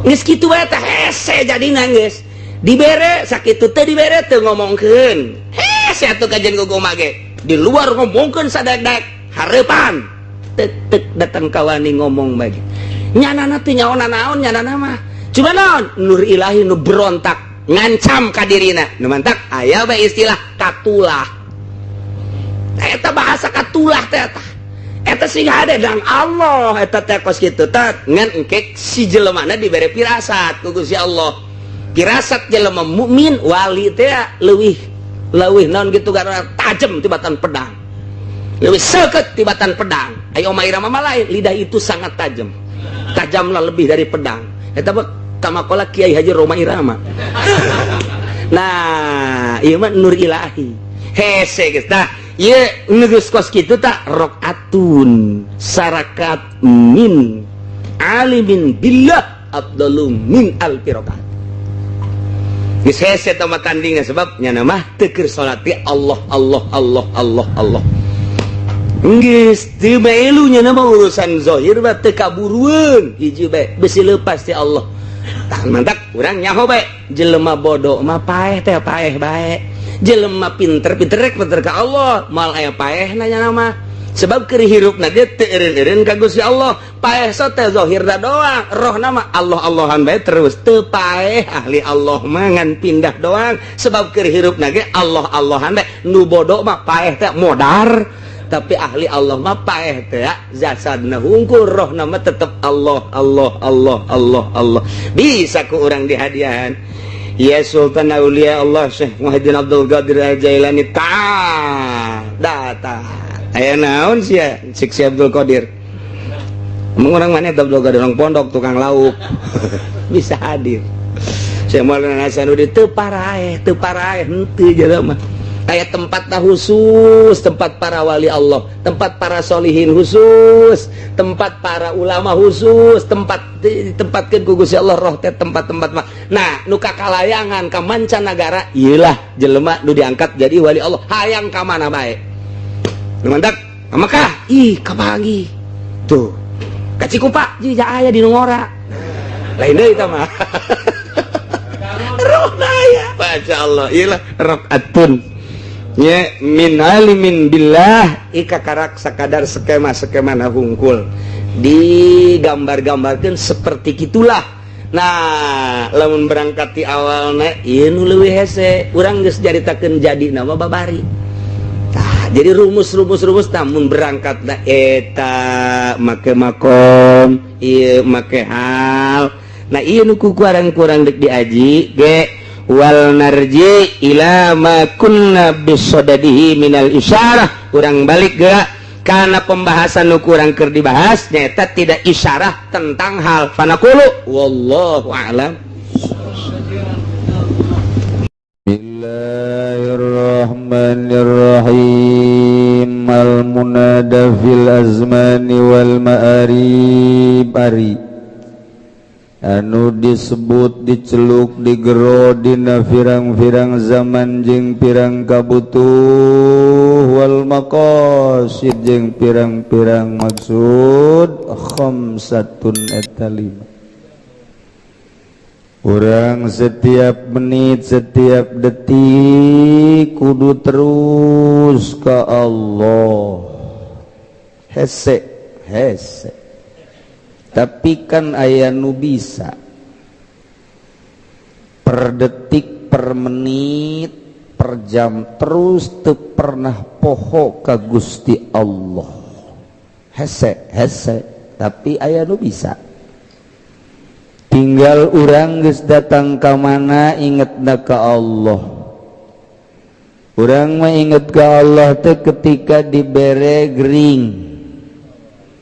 geus kitu bae teh hese jadina geus dibere sakitu teh dibere teu ngomongkeun hese atuh kajen gogoma ge di luar ngomongkeun sadadak hareupan tek datang kawani ngomong bagi nyanana teh nyaona naon nyanana mah cuma naon nur ilahi nu berontak ngancam ka dirina nu mantap aya bae istilah katulah eta bahasa katulah teh eta sing hade dan Allah eta teh kos kitu teh ngan engke si jelemana dibere pirasat ku Gusti Allah pirasat jelema mukmin wali teh leuwih naon gitu karena tajem tibatan pedang leuwih seukeut tibatan pedang ayo omah irama mah lain lidah itu sangat tajam tajamlah lebih dari pedang eta mah kamakola Kiai Haji Roma Irama nah ieu mah nur ilahi hese geus tah ieu geus kos kitu tah rakaatun sarakat min alimin billah afdalu min alfi rakaat geus hese tah tandingna sebab nya mah teu keur salat Allah geus teu maelunya nama urusan zahir mah teu kaburueun hiji bae besi leupas ti Allah. Tah mantap urang nyaho bae jelema bodoh mah paeh teh paeh bae, jelema pinter rek pinter ka Allah mal aya paehna nya nama sebab keur hirupna ge teu eureun-eureun ka Gusti Allah. Paeh so teh zahirna doang, roh nama Allah-Allahan bae terus teu paeh. Ahli Allah mah ngan pindah doang sebab keur hirupna ge Allah-Allahan bae. Nu bodoh mah paeh teh modar, tapi ahli Allah mah paeh teh jasadna hungkul, roh nama tetep Allah Allah Allah Allah Allah. Bisa ku urang dihadiahan ya Sultan Aulia Allah Syekh Muhyiddin Abdul Qadir Al-Jailani datang. Aya naon sia Syekh Abdul Qadir? Emang orang mana Abdul Qadir orang pondok tukang lauk bisa hadir. Syekh Maulana Hasanuddin teu paraeh henteu jelema. Kayak tempatna khusus, tempat para wali Allah, tempat para solihin khusus, tempat para ulama khusus, tempatkeun ku Gusti Allah roh teh tempat-tempat mah. Nah, nu kakalayangan ka mancanagara ieulah jelema nu diangkat jadi wali Allah. Hayang ka mana bae? Nu mantak ka Mekah, ih ka pagi. Tuh. Ka Cikupa, ji aya di Nungora. Lain deui eta mah. Rohna aya. Masyaallah, ieulah rakaatun. Ya min alimin billah ika karak sakadar skema-skema na hungkul digambar-gambarkeun seperti gitulah. Nah lamun berangkat di awalna ieu nu leuwih hese urang geus jaritakeun jadi nama babari. Tah jadi rumus namun berangkatna eta make makom ieu make hal. Nah ieu nu kurang dek diaji ge wal narji ila ma kunna bisodadihi minal isyarah. Urang balik geura kana pembahasan nu kurang keur dibahas nyata tidak isyarah tentang hal fanaqulu wallahu a'lam. Bismillahirrahmanirrahim. Al munada fil azmani wal ma'arib ari anu disebut diceluk digero dina pirang-pirang zaman jeung pirang kabutuh wal maqasid jeung pirang-pirang maksud khamsatun eta lima. Urang setiap menit setiap detik kudu terus ka Allah hese tapi kan aya nu bisa per detik per menit per jam terus teu pernah poho ka Gusti Allah hese tapi aya nu bisa. Tinggal urang geus datang ka mana ingetna ka Allah. Urang mah inget ka Allah teh ketika dibere gering.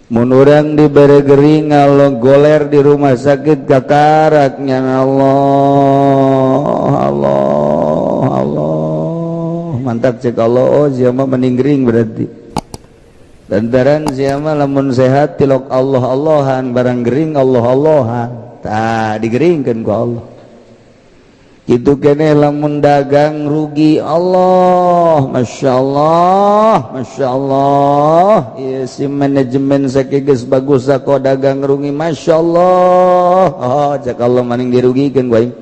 Mun urang dibere gering Allah goler di rumah sakit kakaraknya Allah mantap cek Allah. Oh siapa mending gering berarti lantaran siapa lamun sehat tilok Allah-Allahan barang gering Allah-Allahan tah digeringkeun ku Allah. Itu kene lamun dagang rugi Allah Masya Allah ya si manajemen sakigeus bagus sako dagang rugi Masya Allah. Oh cak Allah maning dirugikeun ku aing.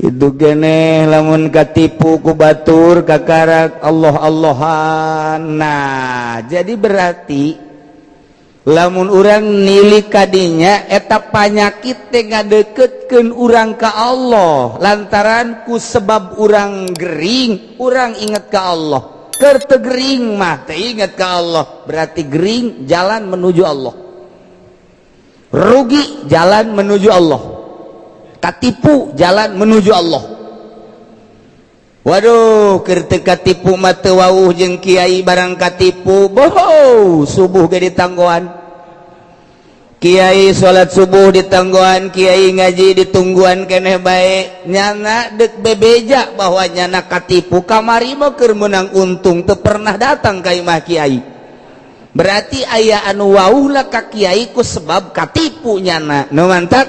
Itu kene lamun katipu ku batur kakarak Allah-Allahan. Nah jadi berarti lamun urang nilik kadinya eta panyakit teh ngadeukeutkeun urang ka Allah lantaran ku sebab urang gering urang inget ka Allah. Keur teu gering mah teu inget ka Allah berarti gering jalan menuju Allah, rugi jalan menuju Allah, katipu jalan menuju Allah. Waduh keur teu katipu mah teu wawuh jeung kiai barang katipu boh subuh ge ditanggoan kiai salat subuh ditanggoan kiai ngaji ditungguan keneh bae nyana deuk bebeja bahwa nyana katipu kamari mah keur meunang untung teu pernah datang ka imah kiai. Berarti aya anu wawuh lah ka kiai ku sebab katipu nyana. Nu mantap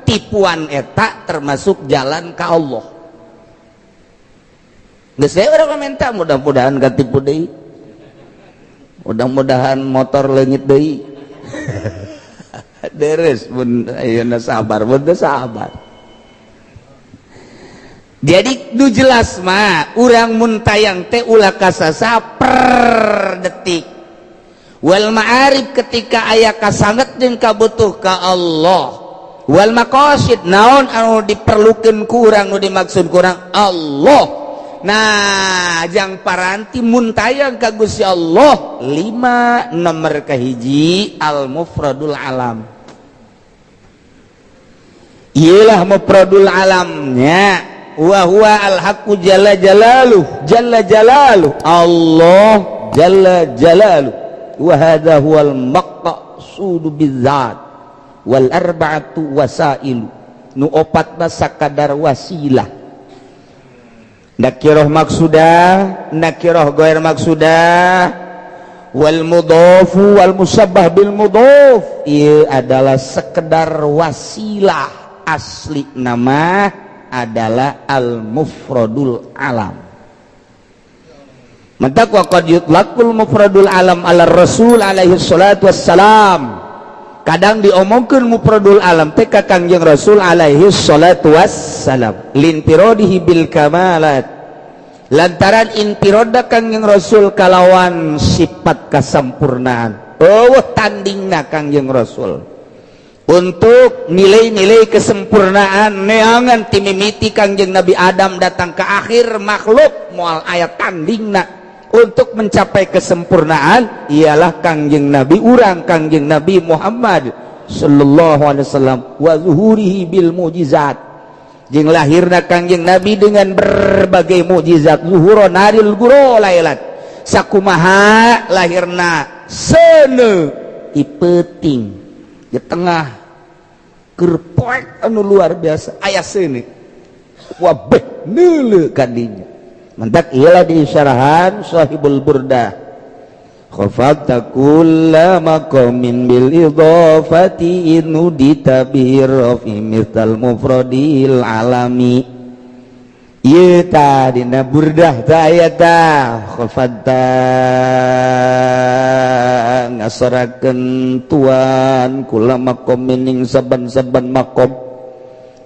tipuan eta termasuk jalan ka Allah. geus we urang minta mudah-mudahan katipu deui. Mudah-mudahan motor leungit deui. Deres mun ayeuna sabar, mun teu sabar. Jadi nu jelas mah urang mun tayang teh ulah kasasa per detik. Wal ma'arif ketika aya kasanget jeung kabutuh ka Allah. Wal maqasid naon anu diperlukeun ku urang nu dimaksud ku urang Allah. Nah, jang paranti mun tayang ka Gusti Allah 5 nomor kahiji al mufradul alam. Iyalah mufradul alamnya wa huwa al haqqu jalla jalaluh Allah jalla jalaluh wa hadha huwal maqsudu bizzat wal arba'atu wasail nu opatna sakadar wasilah. Nakirah maksudah, nakirah ghair maksudah, wal mudhafu wal musabbah bil mudhaf. Ieu adalah sekedar wasilah, asli nama adalah al mufradul alam. Mantak wa qad yutlaqul mufradul alam ala rasul alaihi salatu wassalam. Kadang diomongkeun mufradul alam teh ka Kangjeng Rasul alaihi salatu wassalam lintirodihi bil kamalat lantaran intiroda Kangjeng Rasul kalawan sifat kasampurnaan tandingna Kangjeng Rasul untuk nilai-nilai kesempurnaan neangan timimiti Kangjeng Nabi Adam datang ke akhir makhluk moal ayat tandingna untuk mencapai kesempurnaan ialah Kangjeng Nabi urang Kangjeng Nabi Muhammad sallallahu alaihi wasallam wa zuhurihi bil mujizat jeung lahirna Kangjeng Nabi dengan berbagai mukjizat zuhuron haril guro lailat sakumaha lahirna seuneu ipeting di tengah keur poek anu luar biasa aya seuneu wabeh neuleuh kadinya. Mantak ialah di syarahan Sahibul Burdah khafadta kulla maqamin bil idhafati inudita birafi misal mufradil alami. Ieu ta dina burdah ta aya ta khafadta ngasarakeun tuan kulla maqamin ing saban-saban maqam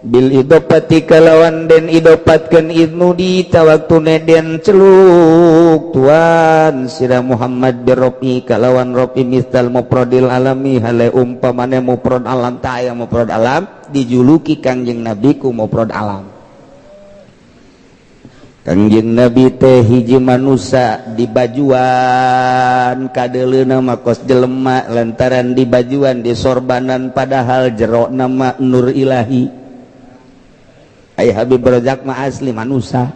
bil idopati kalawan den idopatkeun idnu di tawaktune den celuk tuan sira Muhammad birofi kalawan rofi misal mufradil alami hale umpamane mufrad alam ta aya mufrad alam dijuluki Kangjeng Nabi ku mufrad alam. Kangjeng Nabi teh hiji manusia di bajuan kadeleuna makos jelema lantaran di bajuan di sorbanan padahal jero nama nur ilahi. Ayah Habib Rojak mah asli manusia.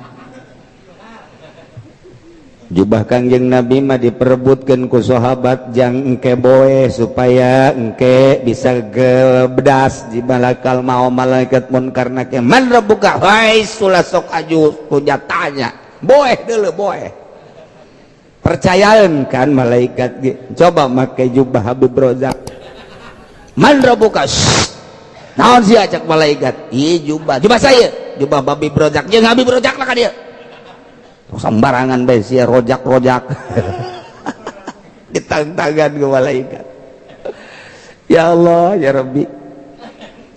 Jubah Kangjeng Nabi mah diperebutkeun ku sahabat jang engke boe supaya engke bisa gebedas di malakal mau malaikat munkar nake man rabbuka hai sula sok aju kujatanya boe deuleu boe percayaan kan malaikat ge coba make jubah Habib Rojak man rabbuka naon sih acak malaikat ieu jubah saya jubah Habib Rojak jeung Habib Rojak lah ka dieu sembarangan bae sia rojak-rojak ditantangkan ke malaikat. Ya Allah ya Rabbi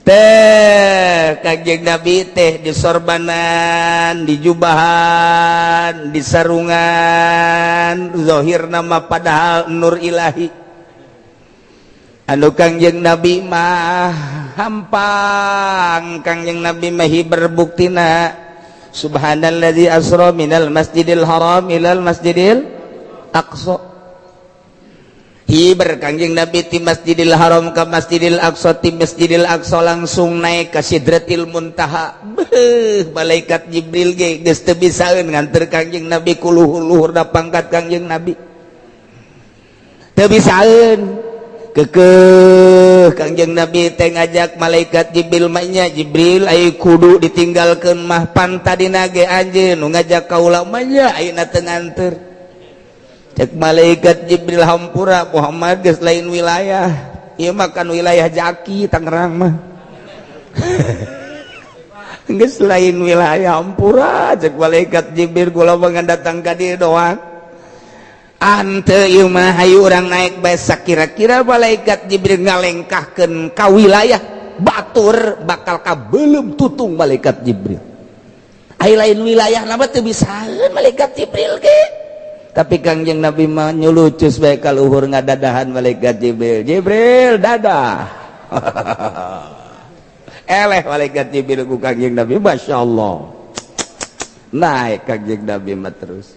teh Kangjeng Nabi teh di sorbanan di jubahan di sarungan zahir nama padahal nur ilahi anu Kangjeng Nabi mah hampang Kangjeng Nabi mah berbuktina subhanalladzi asra minal masjidil haram ilal masjidil aqsa hiber Kangjeng Nabi ti masjidil haram ka masjidil aqsa ti masjidil aqsa langsung naik ka sidratil muntaha malaikat Jibril ge geus teu bisaeun nganter Kangjeng Nabi ku luhur-luhurna pangkat Kangjeng Nabi teu bisaeun kekeh Kangjeng Nabi teh ngajak malaikat Jibril mahnya Jibril aya kudu ditinggalkeun mah pantadina ge anjeun nu ngajak kaula mahnya ayeuna teu nganter cek malaikat Jibril hampura Muhammad geus lain wilayah ieu mah kan wilayah Jaki Tangerang mah geus lain wilayah ampura cek malaikat Jibril kula mah datang ka dieu doang ante ieu mah hayu urang naik bae sakira-kira malaikat Jibril ngalengkahkeun ka wilayah batur bakal kabeulem tutung malaikat Jibril ai lain wilayah nama teu bisaeun malaikat Jibril ge tapi Kangjeng Nabi mah nyulucus bae ka luhur ngadadahan malaikat Jibril Jibril dadah eleh malaikat Jibril ku Kangjeng Nabi masyaallah naik Kangjeng Nabi mah terus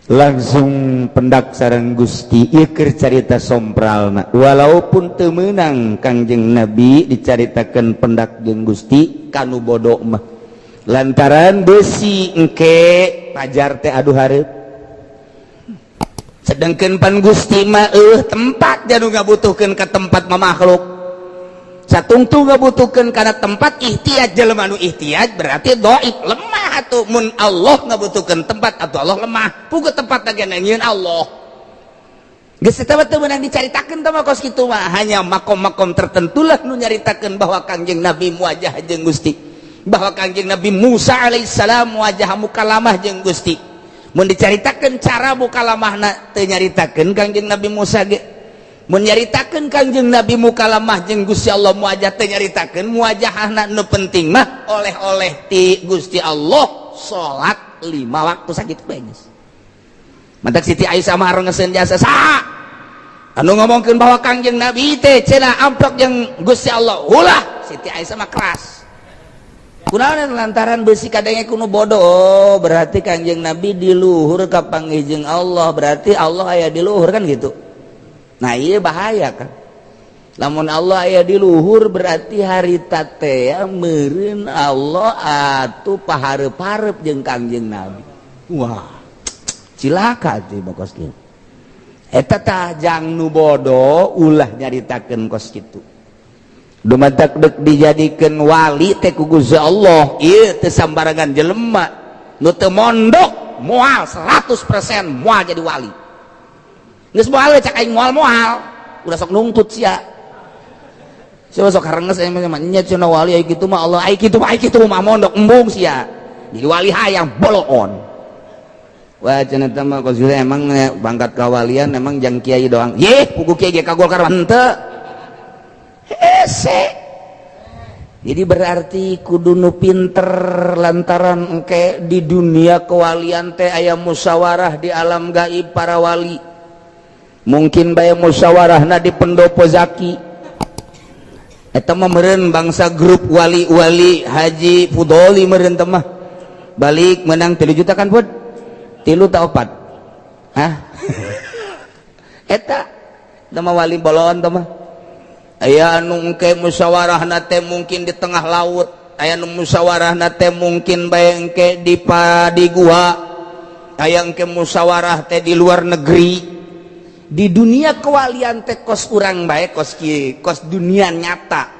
langsung pendak sareng Gusti ieu keur carita sompralna walaupun teu meunang Kangjeng Nabi dicaritakeun pendak jeung Gusti kanu bodoh mah lantaran besi engke pajar teh aduh hareup sedangkeun pan Gusti mah tempat janu ngabutuhkeun ka tempat mah makhluk satungtu ngabutuhkeun kana tempat ihtiyaj jelema nu ihtiyaj berarti dhaif lemah atuh mun Allah ngabutuhkeun tempat atuh Allah lemah puguh tempat lagi nyieun Allah geus eta teh meunang dicaritakeun teh mah kos kitu mah hanya makom-makom tertentu lah nu nyaritakeun bahwa Kangjeng Nabi muajah jeung Gusti bahwa Kangjeng Nabi Musa alaihissalam muajah mukalamah jeung Gusti mun dicaritakeun cara mukalamahna teu nyaritakeun Kangjeng Nabi Musa ge mun nyaritakeun Kangjeng Nabi mukalamah jeung Gusti Allah muajah teu nyaritakeun muajahna nu penting mah oleh-oleh ti Gusti Allah salat 5 waktu sakitu bae geus mantak Siti Aisyah mah ngeseun jasa saha anu ngomongkeun bahwa Kangjeng Nabi teh cenah amplok jeung Gusti Allah ulah Siti Aisyah mah keras kunaon lantaran beusi kadenge kuno bodoh berarti Kangjeng Nabi di luhur ka panggih jeung Allah berarti Allah aya di luhur kan gitu nah iya bahaya kan lamun Allah aya di luhur berarti harita teh meureun Allah atuh pahareup-hareup jeung Kangjeng Nabi wah cilaka teh bakos kieu eta tah jang nu bodoh ulah nyaritakeun kos kitu dumadak dek dijadikeun wali teh ku Gusti Allah ieu teu sambarangan jelema nu teu mondok moal 100% moal jadi wali geus moal cak aing moal udah sok nungtut sia sia sok harenges aya mah nya cenah wali aya kitu mah Allah aya kitu mah mondok embung sia jadi wali hayang boloon wah cenah teh mah kos emang bangkat kawalian emang jang kiai doang yeh pugu kiai ge kagol karwan henteu jadi berarti kudu nu pinter lantaran engke di dunia kewalian teh aya musyawarah di alam gaib para wali mungkin bae musyawarahna di pendopo zaki eta mah meureun bangsa grup wali-wali Haji Fudoli meureun teh mah balik menang 3 juta kan Bud 3 ta 4 hah eta mah wali bolon teh mah aya anu engke musyawarahna teh mungkin di tengah laut aya anu musyawarahna teh mungkin bae engke di gua aya engke musyawarah teh di luar negeri di dunia kewalian teh kos urang bae kos kieu kos dunia nyata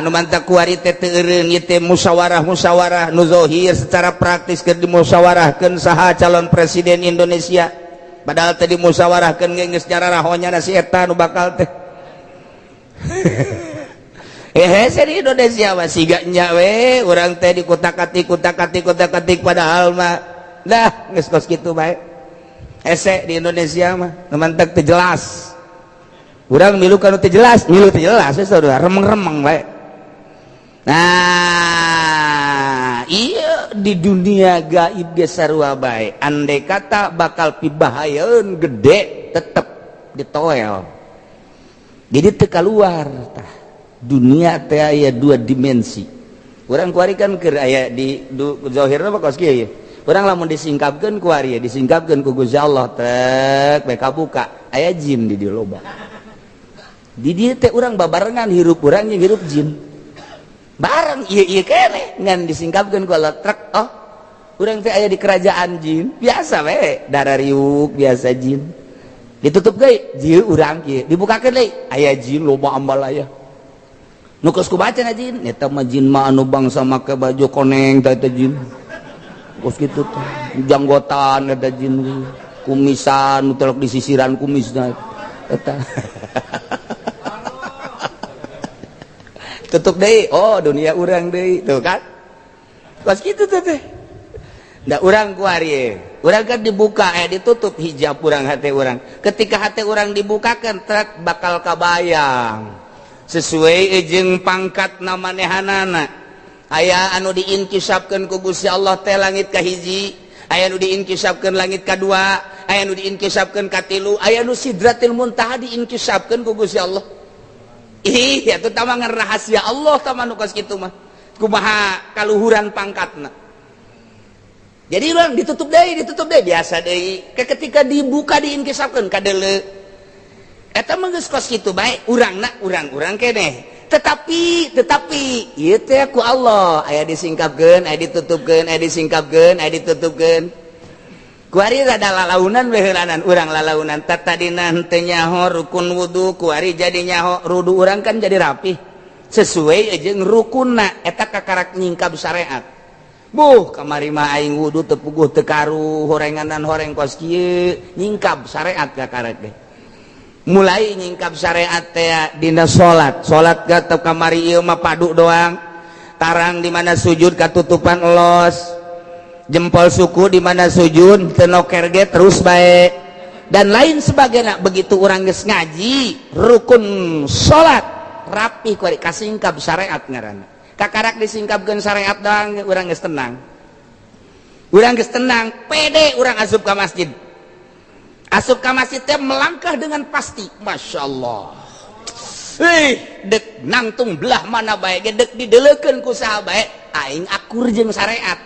nu mantap kuari teh teu eureun ieu teh musyawarah nu zahir secara praktis keur dimusyawarahkeun saha calon presiden Indonesia padahal tadi musyawarahkeun geus jararahonya si eta nu bakal teh hese di Indonesia mah siga nya we urang teh dikutak-katik padahal mah dah geus kos kitu bae hese di Indonesia mah mantep teu jelas urang milu kanu teu jelas we saudara remeng-remeng bae nah iya di dunia gaib ge sarua bae andai kata bakal pibahayeun gede tetep ditoel jadi teu kaluar tah dunia teh aya 2 dimensi urang kuari kan keur aya di zahirna mah kos kieu urang lamun disingkapkeun ku ari disingkapkeun ku Gusti Allah tek bae kabuka aya jin di dieu loba di dieu teh urang babarengan hirup urang jeung hirup jin bareng iya kene ngan disingkapkeun ku Allah trek oh urang teh aya di kerajaan jin biasa we darariuk biasa jin ditutup ge jieu urang kieu dibukakeun deui aya jin loba ambal aya nu geus kubacana jin eta mah jin mah anu bangsa make baju koneng teh eta jin geus kitu teh janggotan eta jin kumisan nu telok di sisiran kumisna eta tutup deui, oh dunia urang deui tuh kan pas kitu teh da urang kuari urang kan dibuka ditutup hijab urang hate urang ketika hate urang dibukakeun trak bakal kabayang sesuai jeung pangkatna manehanana aya anu diinkisapkeun ku Gusti Allah teh langit kahiji aya nu diinkisapkeun langit kadua aya nu diinkisapkeun katilu aya nu sidratil muntaha diinkisapkeun ku Gusti Allah ih atuh tah mah rahasia Allah tah mah nu kos kitu mah kumaha kaluhuran pangkatna jadi urang ditutup deui biasa deui ketika dibuka diinkisapkeun kadeuleu eta mah geus kos kitu bae urangna urang keneh tetapi ieu teh ku Allah aya disingkapkeun aya ditutupkeun aya disingkapkeun aya ditutupkeun kuari rada lalaunan we heulanan urang lalaunan tatadina henteu nyaho rukun wudu kuari jadi nyaho rudu urang kan jadi rapih sesuai jeung rukunna eta kakarak nyingkap syariat kamari mah aing wudu teu puguh teu karuh horenganan horeng kos kieu nyingkap syariat kakarak teh mulai nyingkap syariat teh dina salat gatep kamari ieu mah padu doang tarang di mana sujud katutupan elos jempol suku di mana sujud teu noker ge terus bae dan lain sebagainya begitu urang geus ngaji rukun salat rapih kuari kasingkap syariat ngaranna kakarak disingkapkeun syariat doang urang geus tenang pede urang asup ka masjid teh melangkah dengan pasti Masya Allah dek nangtung belah mana bae dek dideleukeun ku saha bae aing akur jeung syariat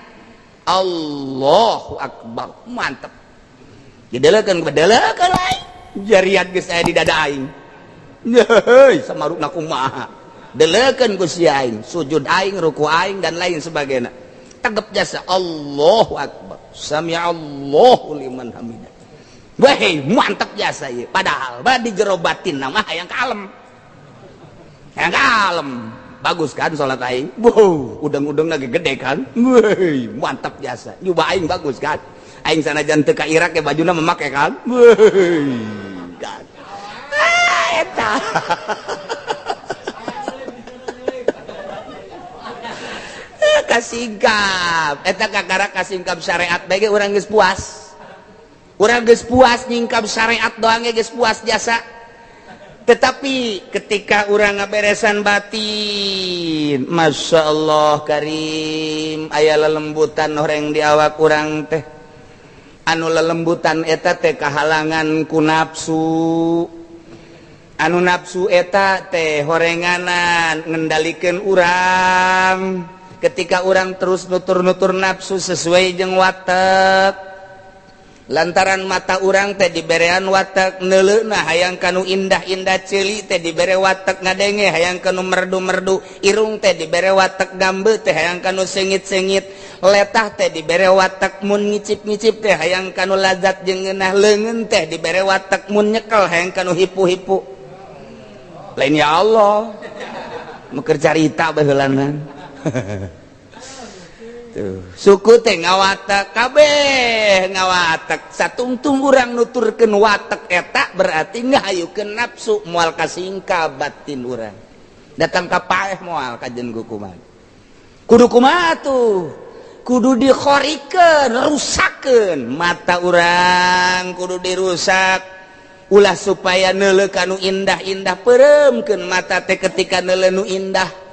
Allahu Akbar mantep dideleukeun aing jariat geus aya di dada aing heuy samarukna kumaha deleukeun ku si aing sujud aing ruku aing dan lain sebagainya tegep jasa Allahu Akbar sami Allahu liman hamidah weh mantap jasa ya padahal di jero batin nama yang kalem bagus kan sholat aing udang-udang lagi gede kan weh mantap jasa nyoba aing bagus kan aing sanajan teu ka Irak ya bajuna memake kan weh kan eta kasingkap eta kakarak kasingkap syariat bae urang geus puas nyingkap syariat doang geus puas jasa tetapi ketika urang ngaberesan batin Masya Allah karim aya lelembutan horeng di awak urang teh anu lelembutan eta teh kahalangan ku nafsu anu nafsu eta teh horenganan ngendalikeun urang ketika urang terus nutur-nutur nafsu sesuai jeung watek lantaran mata urang teh diberean watak neuleuna hayang kanu indah-indah ceuli teh dibere watak ngadenge hayang kanu merdu-merdu irung teh dibere watak gambe teh hayang kanu sengit-sengit letah teh dibere watak mun ngicip-ngicip teh hayang kanu lazat jeung ngeunah leungeun teh dibere watak mun nyekel hayang kanu hipu-hipu lain ya Allah meukeun carita bae heulanan suku teh ngawatak kabeh ngawatak satungtung urang nuturkeun watak eta berarti ngahayukeun nafsu moal kasingkap batin urang datang ka paeh moal kajen kumaha kudu kumaha tuh kudu dikhorikeun rusakeun mata urang kudu dirusak ulah supaya neuleuh kanu indah-indah pereumkeun mata teh ketika neuleuh nu indah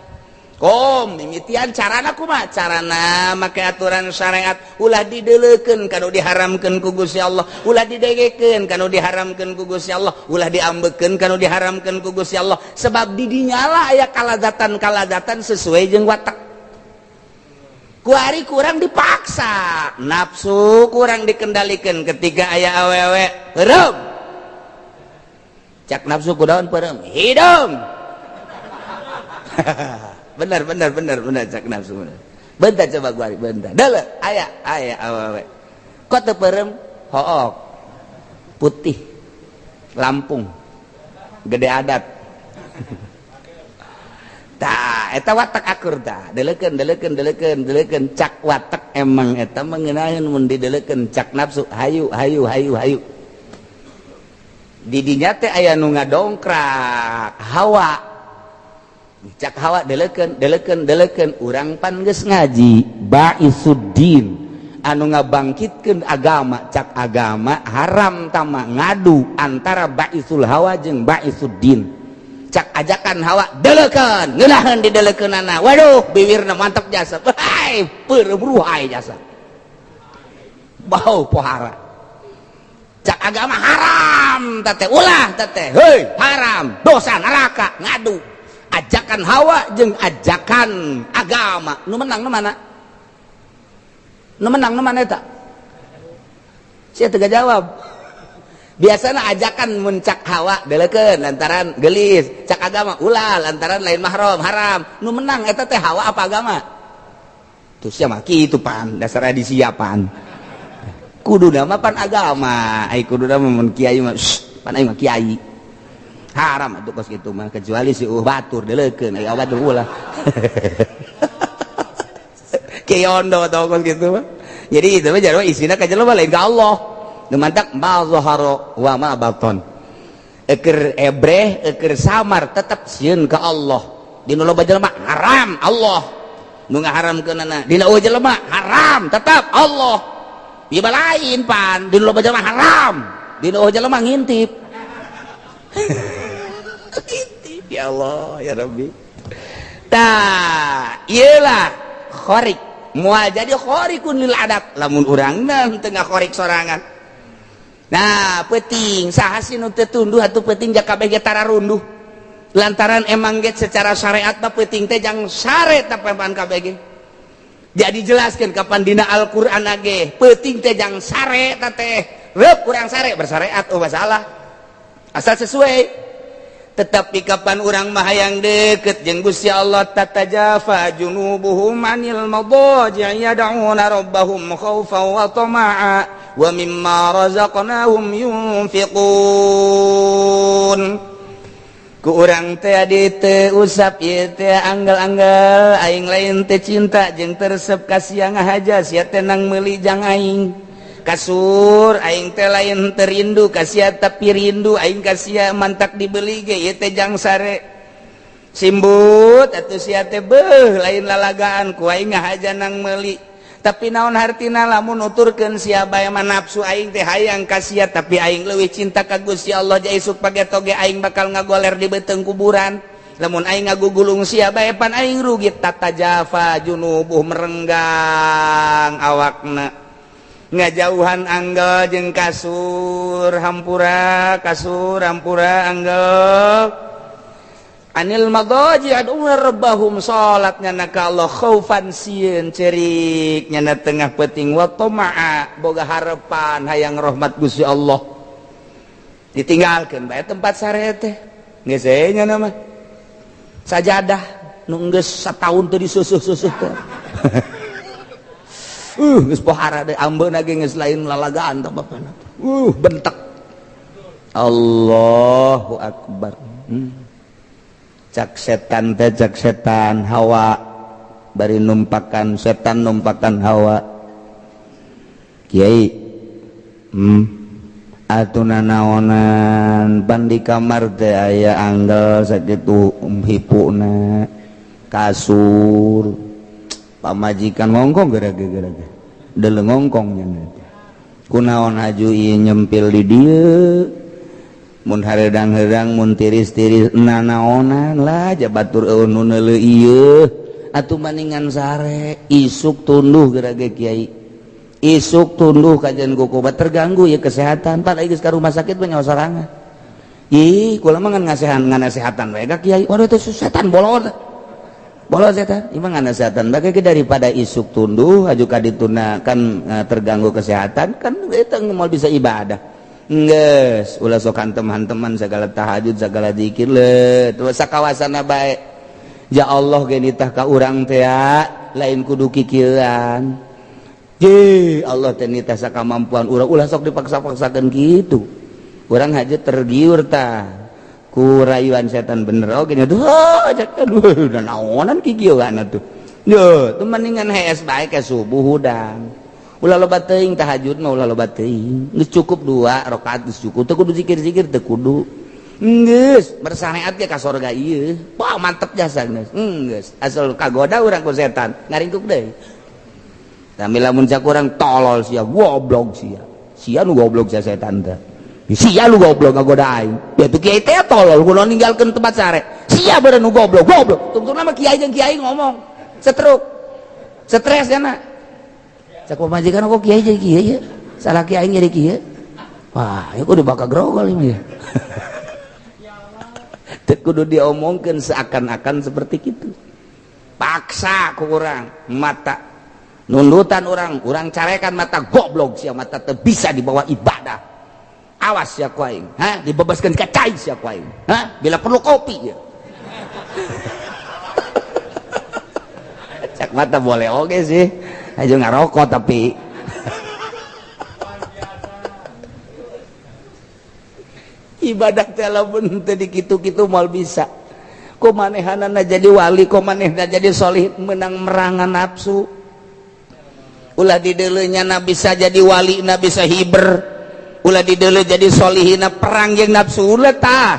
mimitian carana kumaha carana make aturan syariat ulah dideleukeun kanu diharamkeun ku Gusti Allah ulah didegekeun kanu diharamkeun ku Gusti Allah ulah diambekeun kanu diharamkeun ku Gusti Allah sebab di dinya lah aya kalazatan sesuai jeung watak kuari kurang dipaksa nafsu kurang dikendalikeun ketika aya awewe peureum cak nafsu kudaon peureum hidung benar cak nafsu bentar coba gua bentar deuleu aya awewe kok teu peureum hook putih Lampung gede adat tah eta watak akur tah deuleukeun cak watak emang eta mah ngeunaheun mun dideuleukeun cak nafsu hayu di dinya teh aya nu ngadongkrak hawa cak hawa deleken urang pan geus ngaji Baisuddin anu ngabangkitkeun agama, cak agama haram tama ngadu antara Baisul hawa jeung Baisuddin. Cak ajakan hawa deleken ngeunaheun dideleukeunana, waduh bibirna mantep jasa, hai peureuh hai jasa bau pohara. Cak agama haram tete ulah tete heuy haram dosa neraka ngadu. Ajakan hawa jeung ajakan agama nu menang nu mana? Nu menang nu mana eta? Sia teu jawab. Biasana ajakan mun cak hawa deleukeun lantaran geulis, cak agama ulah lantaran lain mahram haram. Nu menang eta teh hawa apa agama? Tuh sia mah kitu pan, dasar disiapan. Kuduna mah pan agama, ai kuduna mah mun kiai mah pan aing mah kiai. Haram atuh kos kitu mah kecuali si batur deleukeun aya batur ulah. Keyondo tau kos kitu mah. Jadi itu mah jarwa isina ka jelema lain ka Allah. Nu mantak ma zahara wa ma baton. Eker ebreh eker samar tetep sieun ka Allah. Dina loba jelema haram Allah. Nu ngaharamkeunana dina eueuh jelema haram tetep Allah. Ieu lain pan dina loba jelema haram. Dina eueuh jelema ngintip. Ya Allah ya Rabbi. Tah iyalah khorik moal jadi khorikun lil adat lamun urangna teu ngakhorik sorangan. Nah peuting saha sih nu teu tunduh atuh peuting jak kabeh ge tara runduh lantaran emang ge secara syariat mah peuting teh jang sare tapepan kabeh ge. Jadi jelaskeun kapan dina Al-Qur'an ge peuting teh jang sare teh reup urang sare bersyariat oh masalah asal sesuai. Tetapi kapan urang mah hayang deukeut jeung Gusti Allah tatajafa junubuhum anil madaji' yad'una rabbahum khaufan wa tama'a wa mimma razaqnahum yunfiqun. Ku urang teh adi teu usap ieu teh anggal-anggal aing lain teh cinta jeung tersep ka sia ngahaja sia teh nang meuli jang aing. Kasur aing teh lain terindu kasia tapi rindu aing kasia mantak dibeli ge ieu teh jang sare simbut atuh sia teh beuh lain lalagaan ku aing ngahaja nang meuli tapi naon hartina lamun nuturkeun sia bae mah nafsu aing teh hayang kasia tapi aing leuwih cinta ka Gusti Allah jadi isuk page toge aing bakal ngagoler di beuteung kuburan lamun aing ngagugulung sia bae pan aing rugi tatajafa junubuh merenggang awakna ngajauhan anggal jeung kasur hampura anggal anil madaji aduna rabbahum salat nyana ka Allah khaufan sieun ceurik nyana tengah peuting wa tamaa boga harepan hayang rahmat Gusti Allah ditinggalkeun bae tempat sare teh geus we nyana mah sajadah nu geus sataun teu disusuh-susuh teh geus pohara deh ambeuna ge geus lain lalagaan tah bapana bentek Allahu akbar. Cak setan teh cak setan hawa bari numpakan setan numpakan hawa kiai atuna naonan pan di kamar teh aya anggal sakitu hipuna kasur pamajikan ngongkong gara-gara deuleu ngongkongnya kunaon haju ieu nyempil di dieu mun hareudang-heudang mun tiris-tiris nanaonan lah jabatur eueun nu neuleu ieu atuh maningan sare isuk tunduh gara-gara kiai isuk tunduh kajian kukubat terganggu ya kesehatan pan geus ka rumah sakit mah nyawa sorangan ih kula mah ngan ngasehatan wae ka kiai waduh teh setan bolot setan imah ngasehatan bage daripada isuk tunduh aju kadituna kan terganggu kesehatan kan eta moal bisa ibadah geus ulah sok hantem-hanteman segala tahajud segala zikir le terus sakawasana bae ya Allah ge nitah ka urang teh lain kudu kikieuan ye Allah teh nitah sakamampuan urang ulah sok dipaksa-paksakeun kitu urang haje tergiur tah ku rayuan setan bener oge nya tuh aduh da naonan kikieuan atuh yo teu mendingan hees bae ke subuh hudang ulah loba teuing tahajud mah ulah loba teuing geus cukup 2 rakaat geus cukup teu kudu zikir-zikir teu kudu geus bersaneat ge ka sorga ieu wah mantep jasa geus asal kagoda urang ku setan ngaringkuk deui tapi lamun cak urang tolol sia goblok sia nu goblok sia setan teh sia lu goblok ngagoda aing ya tuh kiai teh tolol kudu ninggalkeun tempat sare sia bener nu goblok tungtungna mah kiai jeung kiai ngomong setruk stres kana cak pamajikan kok kiai jadi kiai ya salah kiai jadi kiai wah ya kudu bakal grogol ieu ya teu kudu diomongkeun seakan-akan seperti kitu paksa ku urang mata nundutan urang carekan mata goblok sia mata teu bisa dibawa ibadah awas sia ku aing dibebaskeun ka cai sia ku aing bila perlu kopi ya cak mata boleh oge sih aja ngarokok tapi ibadah teh lamun teu dikitu-kitu moal bisa kumanehanana jadi wali kumanehna jadi solih menang merangan nafsu ulah di deuleunya na bisa jadi wali na bisa hiber ulah di deuleu jadi solihina perang jeung nafsu ulah tah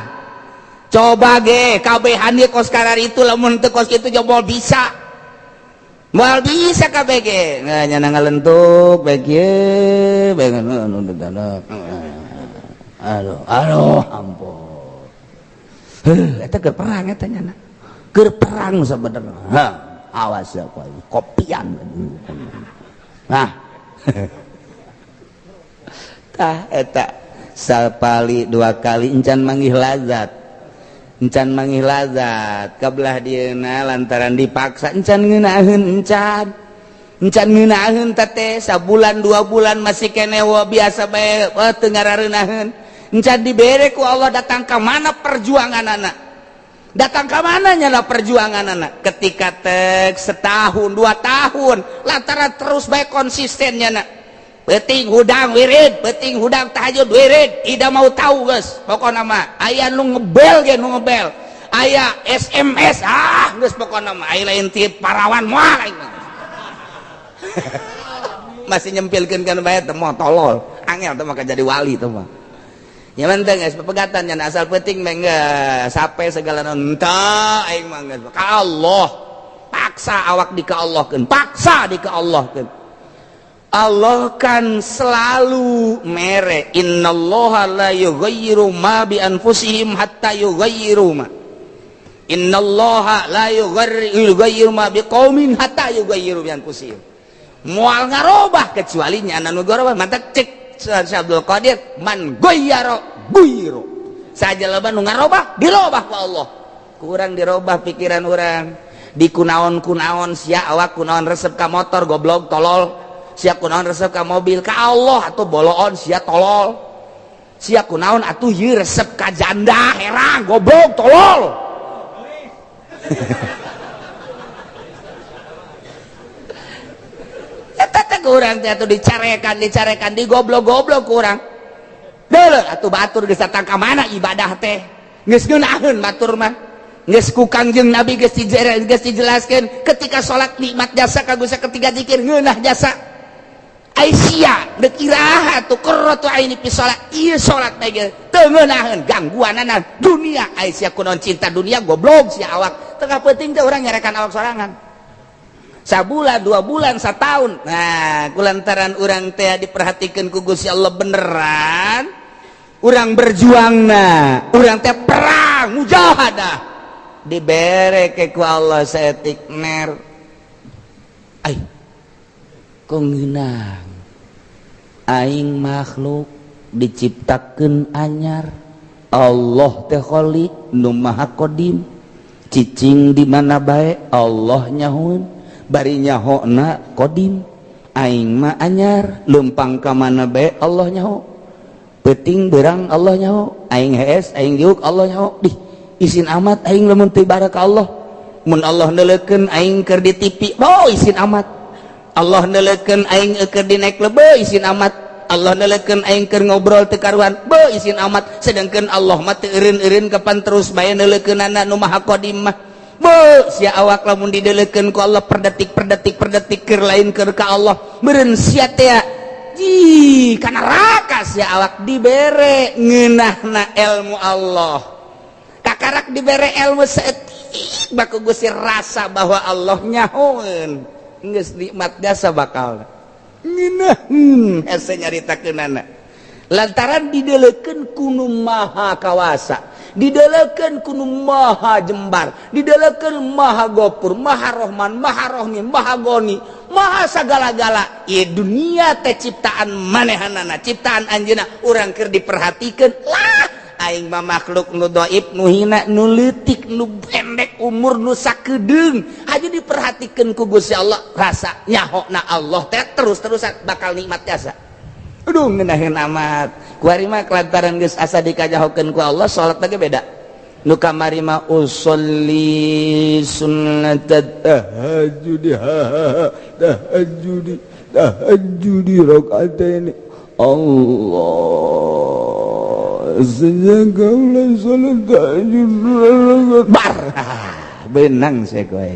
coba ge kabehan ieu kos karar itu lamun teu kos kitu moal bisa moal bisa kabeh ge nya ngalentuk bae kieu bae aduh ampun eta keur perang eta nya keur perang sabenerna awas ya kopian tah eta sapali dua kali encan manggih lazat kabelah dieuna lantaran dipaksa encan ngeunaheun encan ngeunaheun teh sabulan 2 bulan masih kene biasa bae teu ngarareunaheun encan dibere ku Allah datang ka mana perjuanganana datang ka mana nyana perjuanganana ketika tek setahun 2 tahun lantaran terus bae konsisten nyana penting hudang wirid penting hudang tahajud wirid ida mau tahu geus pokona mah aya nu ngebel ge nu ngebel aya SMS geus pokona mah aya lain ti parawan moal masih nyempilkeun kana bae teh moal tolol angel teh mah jadi wali teh mah ya penting geus pepegatan nya asal penting mah geus sape segala teu aing mah geus ka Allah paksa awak dikaallahkeun paksa dikaallahkeun Allah kan selalu mere innallaha la yughayyiru ma bi anfusihim hatta yughayyiru ma innallaha la yughayyiru ma bi qaumin hatta yughayyiru bi anfusihim moal ngarobah kecuali nya anu ngarobah mantap cek Abdul Qadir man ghayyara ghayyiru sajalaba nu ngarobah dirobah ku Allah kurang dirobah pikiran urang di kunaon-kunaon sia awak kunaon resep ka motor goblok tolol sia kunaon resep ka mobil ka Allah atuh boloon sia tolol sia kunaon atuh ieu resep ka janda herang goblok tolol eta teh urang teh atuh dicarekan digoblok-goblok urang deuleu atuh batur geus datang ka mana ibadah teh geus ngeunaheun batur mah geus ku Kangjeng Nabi geus dijelaskeun ketika salat nikmat jasa kanggo saketiga zikir ngeunah jasa Aisyah dek iraha tuh qurratu aini fi salat ieu salat teh teu ngeunaheun gangguanana dunia Aisyah kunaon cinta dunia goblok si awak teu penting teh urang nyarekan awak sorangan sabulan 2 bulan 1 tahun nah kulantaran urang teh diperhatikeun ku Gusti Allah beneran urang berjuangna urang teh perang mujahadah dibere ke ku Allah saeutik ner ai kongeunang aing makhluk diciptakeun anyar Allah teh khaliq nu maha qadim cicing di mana bae Allah nyahoeun bari nyahona qadim aing mah anyar leumpang ka mana bae Allah nyaho peuting beurang Allah nyaho aing hees aing geuk Allah nyaho dih isin amat aing lamun teu ibadah ka Allah mun Allah neuleukeun aing keur di TV isin amat Allah neuleukeun aing keur dinaik lebe isin amat Allah neuleukeun aing keur ngobrol teu karuan isin amat sedangkeun Allah mah teu eureun-eureun kapan terus bae neuleukeunana nu maha qadim mah sia awak lamun dideuleukeun ku Allah per detik keur lain keur ka Allah meureun sia teh kana neraka sia awak dibere ngeunahna ilmu Allah kakarak dibere ilmu seetik baku Gusti rasa bahwa Allah nyahoeun geus nikmat jasa bakal ngeunaheun hese nyaritakeunana lantaran didelekeun kunu maha kawasa didelekeun kunu maha jembar didelekeun maha gopur maha rohman maha rohim maha goni maha sagala-gala ieu dunia teh ciptaan manehanana ciptaan anjeunna urang keur diperhatikeun lah aing mah makhluk nu dhaif nu hina nu leutik nu pendek umur nu sakedeung haju diperhatikeun ku Gusti Allah rasa nyahona Allah teh terus-terusan bakal nikmat jasa. Aduh ngeunaheun amat kuari mah kelantaran geus asa dikajahokeun ku Allah salat lagi beda nu kamari mah usolli sunnatat tahajjudi rakaataini Allah sejagalah salat tahajud bar benang saya kowe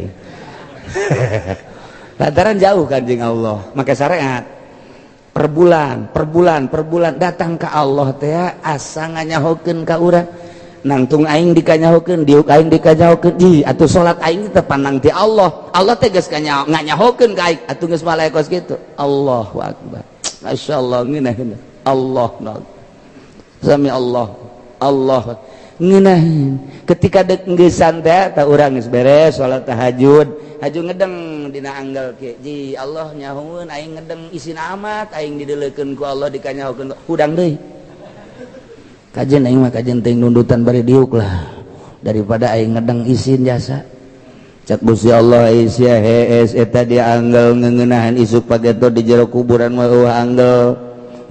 lantaran jauh kanjeng Allah make syariat per bulan datang ke Allah teh asa nganyahokeun ka urang nangtung aing dikanyahokeun diuk aing dikanyahokeun di atuh salat aing teh pandang ti Allah Allah teh geus nganyahokeun ka aing atuh geus malaekos kitu Allahu akbar masyaallah ngeunaheun Allah sami Allah ngeunaheun ketika deuk geussan teh ta urang geus beres salat tahajud haju ngedeng dina anggal ke ji Allah nyahoeun aing ngedeng isin amat aing didelekeun ku Allah dikanyahokeun hudang deui kajen aing mah kajen teuing nundutan bari diuk lah daripada aing ngedeng isin jasa cak Gusti Allah sia hees eta dia anggal ngeuneunahan isuk pageto di jero kuburan mah anggal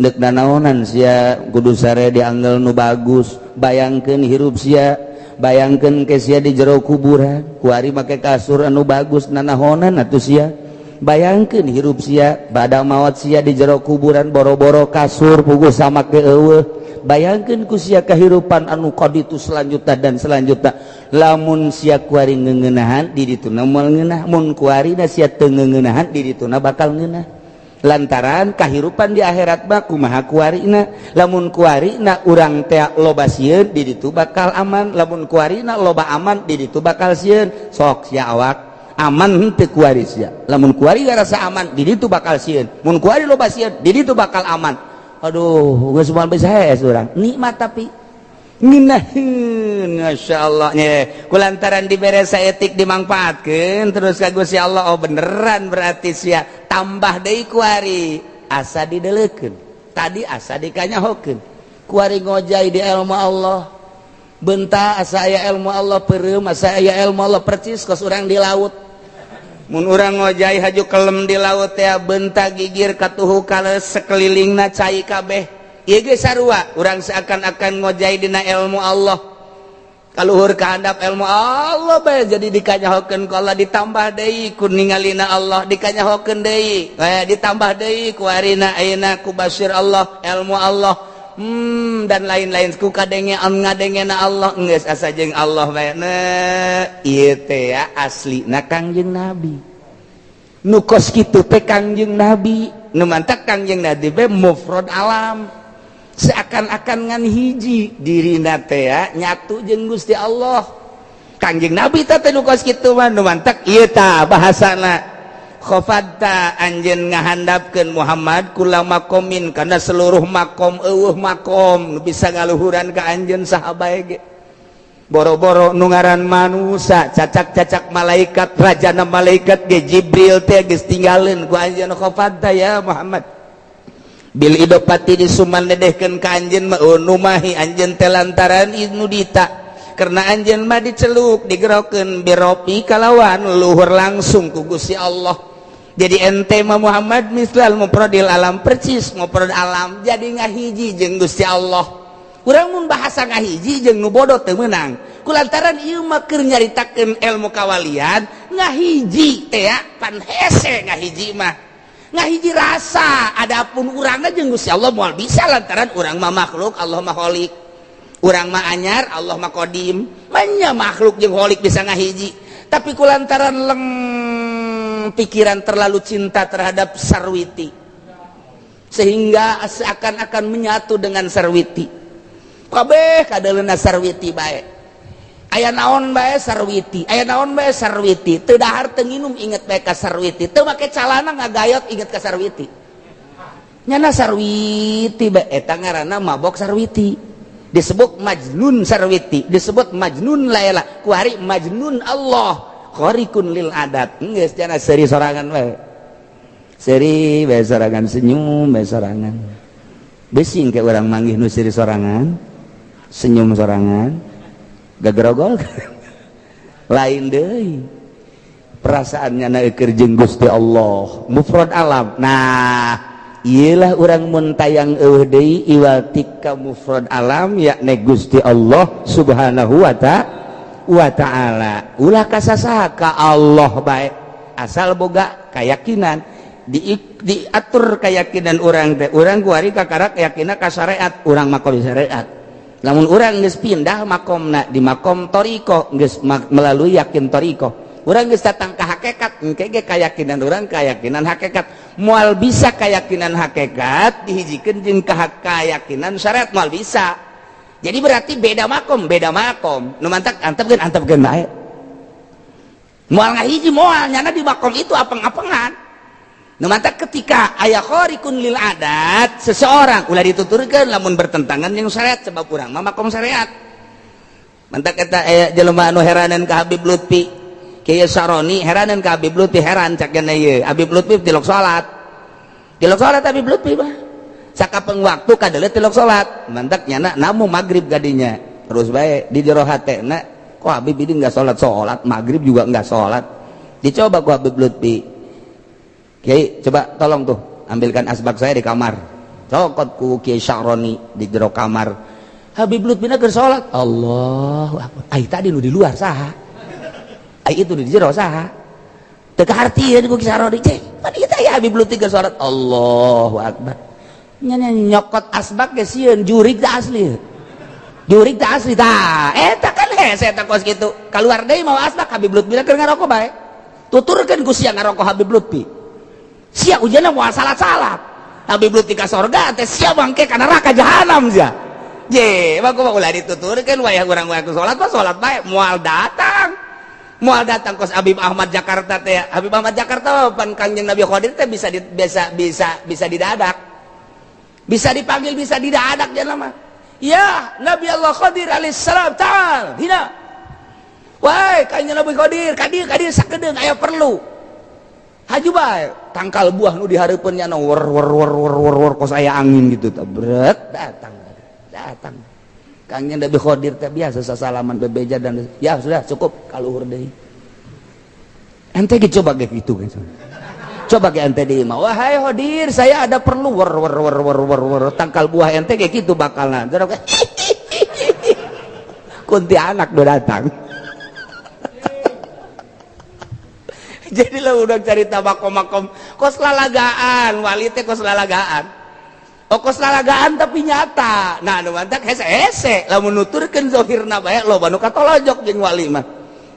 deuk nanaonan sia kudu sare di anggal nu bagus bayangkeun hirup sia bayangkeun ke sia di jero kuburan kuari make kasur anu bagus nanahonan atuh sia bayangkeun hirup sia bada maot sia di jero kuburan boro-boro kasur puguh samake eueuh bayangkeun ku sia kahirupan anu qaditu selanjutnya lamun sia kuari ngeuneunahan di dituna moal ngeunah mun kuarina sia teu ngeuneunahan di dituna bakal ngeunah lantaran kahirupan di akhirat mah kumaha kuarina lamun kuarina urang teh loba sieun di ditu bakal aman lamun kuarina loba aman di ditu bakal sieun sok sia awak aman henteu kuari sia lamun kuari ngarasa aman di ditu bakal sieun mun kuari loba sieun di ditu bakal aman aduh geus moal bisa hees urang nikmat tapi ngeunaheun masyaallah nya kulantaran dibere saeutik dimangpaatkeun terus ka Gusti Allah oh beneran berarti sia tambah deui kuari asa didelekeun tadi asa dikanyahokeun kuari ngojai di ilmu Allah bentah asa aya ilmu Allah peureum asa aya ilmu Allah percis kos urang di laut mun urang ngojai haju kelem di laut teh bentah gigir katuhu kaleus sekelilingna cai kabeh ieu ge sarua urang seakan-akan ngojai dina ilmu Allah kaluhur ka handap ilmu Allah bae jadi dikanyahokeun ku Allah ditambah deui ku ningalina Allah dikanyahokeun deui ditambah deui ku arina ayeuna ku basir Allah ilmu Allah dan lain-lain ku kadengean ngadengena Allah geus asa jeung Allah bae ieu teh ya aslina Kangjeng Nabi nu kos kitu teh Kangjeng Nabi nu mantak Kangjeng Nabi bae mufrad alam seakan-akan ngan hiji dirina teh nyatu jeung Gusti Allah Kangjeng Nabi teh nu kos kitu mah nu mantak ieu tah bahasana khafadta anjeun ngahandapkeun Muhammad kula makomin kana seluruh makom eueuh makom nu bisa ngaluhuran ka anjeun saha bae ge boro-boro nu ngaran manusia cacak-cacak malaikat rajana malaikat ge Jibril teh geus tinggalin ku anjeun khafadta ya Muhammad bil idopati disuman dedehkeun ka anjeun mah numahi anjeun teh lantaran nu dita karena anjeun mah diceluk digerokeun biropi kalawan luhur langsung ku Gusti Allah jadi ente mah Muhammad mislal mufradil alam percis mufrad alam jadi ngahiji jeung Gusti Allah urang mun bahasa ngahiji jeung nu bodoh teu meunang kulantaran ieu mah keur nyaritakeun ilmu kawalian ngahiji teh pan hese ngahiji mah ngahiji rasa adapun urangna jeung Gusti Allah moal bisa lantaran urang mah makhluk Allah mah khaliq urang mah anyar Allah mah qadim manya makhluk jeung khaliq bisa ngahiji tapi kulantaran pikiran terlalu cinta terhadap sarwiti sehingga seakan-akan menyatu dengan sarwiti. Kabeh kadaleuna sarwiti bae. Aya naon bae sarwiti, aya naon bae sarwiti. Teu dahar teu nginum inget bae ka sarwiti, teu make calana ngagayot inget ka sarwiti. Nyana sarwiti bae eta ngaranna mabok sarwiti. Disebut majnun sarwiti, disebut majnun Laila, kuari majnun Allah, khariqun lil adat. Geus cenah seuri sorangan bae. Seuri bae sorangan, senyum bae sorangan. Besing ke urang manggih nu seuri sorangan, senyum sorangan, gagerogol. Lain deui. Perasaannya na keur jeung Gusti Allah, mufrad alam. Nah, iyalah orang muntayang deui iwal tika mufrad alam yakni Gusti Allah subhanahu wa ta'ala. Ulah kasasaha ka Allah bae, asal boga keyakinan diatur keyakinan orang teh. Urang kuari kakara keyakinan ka syariat, urang makom syariat. Lamun urang geus pindah makomna di makom toriko geus melalui yakin toriko. Urang geus datang ka hakikat, engke ge keyakinan urang keyakinan hakikat. Moal bisa keyakinan hakikat dihijikeun jeung keyakinan syariat moal bisa. Jadi berarti beda makom. Nu mantak antepkeun bae. Moal ngahiji moal nyana di makom itu apeng-apengan. Nu mantak ketika aya khariqun lil adat, seseorang ulah dituturkeun lamun bertentangan jeung syariat sebab urang mah makom syariat. Mantak eta aya jelema anu heranan ka Habib Lutfi. Kiai Saroni heranan ka Habib Lutfi, heran cak kana ieu. Habib Lutfi tilok salat. Tilok salat Habib Lutfi mah. Sakapeung waktu kadeuleut tilok salat. Mantak nyana namu magrib gadinya. Terus bae di jero hatena, kok Habib ini enggak salat, magrib juga enggak salat. Dicoba ku Habib Lutfi. Kiai, coba tolong tuh ambilkan asbak saya di kamar. Cokot ku Kiai Saroni di jero kamar. Habib Lutfi keur salat. Allahu Akbar. Ai tadi nu di luar saha? Itu di jero saha teu kahartieun ku Saroni cek pan ieu teh Habib Lutfi keur salat. Allahu Akbar. Nya nyokot asbak ge sieun jurig teh asli tah eta kan hese eta kos kitu kaluar deui mau asbak Habib Lutfi keur ngarokok bae tuturkeun ku sia ngarokok Habib Lutfi sia ujana moal salat Habib Lutfi ka sorga teh sia bangke ka neraka jahanam sia je mah kumaha ulah dituturkeun wayah urang salat mah salat bae moal datang kos Habib Ahmad Jakarta teh. Habib Ahmad Jakarta pan Kangjeng Nabi Qadir teh bisa didadak. Bisa dipanggil, bisa didadak jangan mah. Ya, Nabi Allah Qadir alaihissalam ta'al. Hina. Wah, Kangjeng Nabi Qadir, kadir sakedeung aya perlu. Haju bae, tangkal buah nu dihareupeun nya wor kos aya angin gitu teh. Bret datang. Kangjeng Nabi Qadir teh biasa sasalaman bebeja dan ya sudah cukup kaluhur deui. Ente ge coba ge kitu kan. Coba ge ente deui mah. Wahai Qadir, saya ada perlu wor tangkal buah ente ge kitu bakalna. Kunti anak do datang. Jadi lah udah cerita makom kos lalagaan, wali teh kos lalagaan. Kos lalagaan tapi nyata. Nah, nu mantak hese lamun nuturkeun zahirna bae loba nu katolojok jeung wali mah.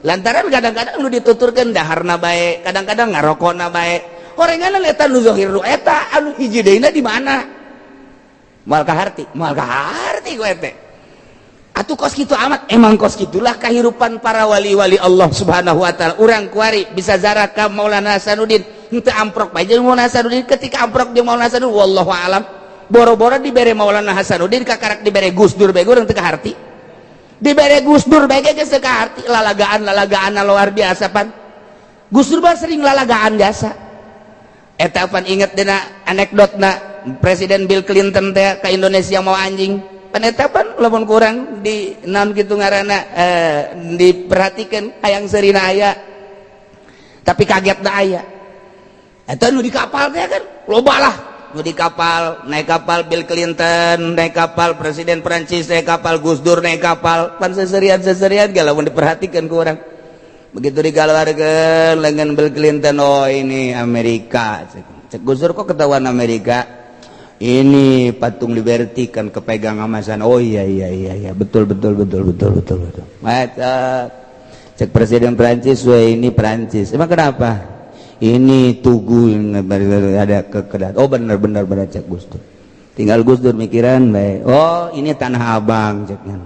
Lantaran kadang-kadang nu dituturkeun daharna bae, kadang-kadang ngarokona bae. Horenganan eta nu zahir nu eta anu hiji deuna di mana? Moal kaharti ku eta. Atuh kos kitu amat, emang kos kitulah kahirupan para wali-wali Allah Subhanahu wa taala. Urang kuari bisa zarak ka Maulana Hasanuddin, henteu amprok bae jeung Maulana Hasanuddin ketika amprok jeung Maulana Hasanuddin wallahu alam. Boro-boro dibere Maulana Hasanuddin kakarak dibere Gus Dur bae urang teu kaharti. Dibere Gus Dur bae geus teu kaharti, lalagaan luar biasa pan. Gus Dur mah sering lalagaan biasa. Eta pan inget dina anekdotna Presiden Bill Clinton teh ka Indonesia mau anjing. Pan eta pan lamun kurang di naon kitu ngaranna diperhatikeun hayang seurina aya. Tapi kagetna aya. Eta nu di kapal teh kan loba lah. Nu di kapal, naik kapal Bill Clinton, naik kapal Presiden Prancis, naik kapal Gus Dur, naik kapal pan seserian gak lamun diperhatikan ku orang. Begitu digaluarkeun lengan Bill Clinton, oh ini Amerika. Cek Gus Dur kok ketahuan Amerika? Ini patung Liberty kan kepegang sama sana. Oh iya betul. Cek Presiden Prancis, wah ini Prancis. Emang kenapa? ini Tugu ada kekedat. Oh benar cek Gus Dur. Tinggal Gus Dur mikiran baik. Oh ini Tanah Abang ceknya.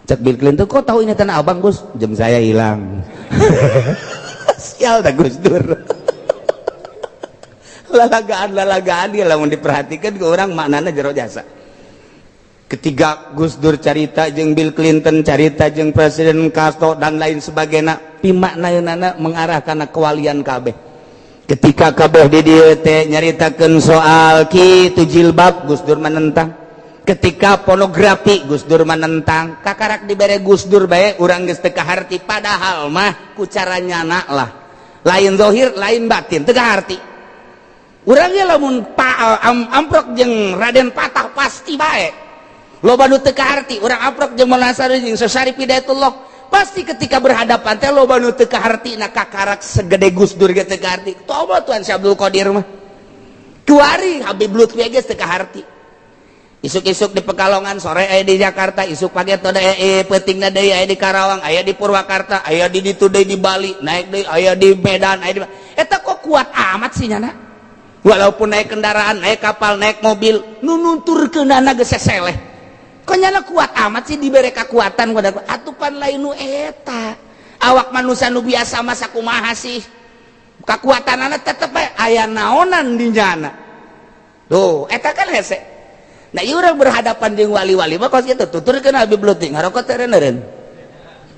Cek Bill Clinton, kok tahu ini Tanah Abang Gus? Jam saya hilang. Sial dah Gus Dur. Lalagaan dia lamun diperhatikan ke orang maknanya jero jasa. Ketika Gus Dur carita jeung Bill Clinton carita jeung Presiden Castro dan lain sebagainya, pimaknaeunana mengarah kana kewalian kabeh. Ketika kabeh di dieu teh nyaritakeun soal kitu jilbab, Gus Dur menentang. Ketika pornografi, Gus Dur menentang. Kakarak dibere Gus Dur bae urang geus teu kaharti, padahal mah ku caranyana lah. Lain zahir, lain batin, teu kaharti. Urang ge lamun amprok jeung Raden Patah pasti bae. Loba nu teu kaharti, urang amprok jeung Maulana Sareng jeung Syarif Hidayatullah pasti ketika berhadapan teh loba nu teu kaharti na kakarak segede Gus Dur ge teu kaharti. Tobat tuan Syekh Abdul Qadir mah. Kuari Habib Lutfi ge teu kaharti. Isuk-isuk di Pekalongan, sore aya di Jakarta, isuk pagi teh peutingna deui aya di Karawang, aya di Purwakarta, aya di ditu deui di Bali, naik deui aya di Medan, aya di eta kok kuat amat sih nyana. Walaupun naik kendaraan, naik kapal, naik mobil, nu nunturkeunana geus seseleh. Kok nyana kuat amat sih dibere kekuatan pada atupan lain nu eta. Awak manusia nu biasa mah sakumaha sih. Kekuatanana tetep aya naonan di nyana. Tuh, eta kan hese. Nah, ieu urang berhadapan jeung wali-wali mah kos kitu tuturkeun Habib Lutfi ngarokot teu eureun.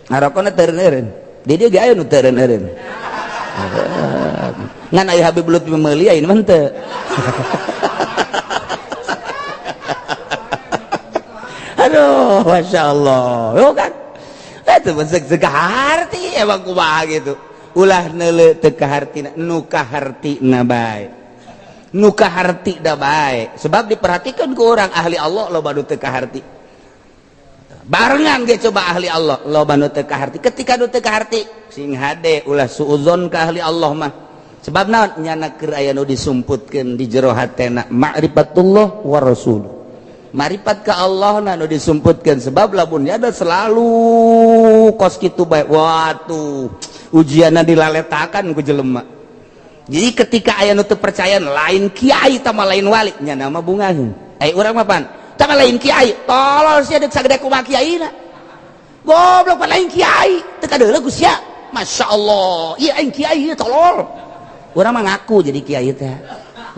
Ngarokotna teu eureun. Di dieu ge aya nu teu eureun. Ngan aya Habib Lutfi meuli aya mah teu. Aduh, Masya Allah. Yo kan, itu sega harti emang kumaha gitu. Ulah neule teu kahartina, nu kahartina bae. Nu kaharti da bae. Sebab diperhatikan ku orang ahli Allah loba nu teu kaharti. Barengan ge coba ahli Allah loba nu teu kaharti. Ketika nu teu kaharti, sing hade ulah suudzon ka ahli Allah mah. Sebab naon nyana keur aya nu disumputkeun di jero hatena ma'rifatullah wa rasul. Marifat ke Allah nu disumputkan sebab lamunnya ada selalu kos kitu bae waduh ujianna dilaletakan ku jelema. Jadi ketika aya nu teu percaya lain kiai tama lain wali nya nama bungaheun. Urang mah pan tama lain kiai tolol sia deuk sagede kumaha kiaina. Goblok pan lain kiai teu kadeuleuh ku sia. Masyaallah ieu aing kiai ieu tolol. Urang mah ngaku jadi kiai teh.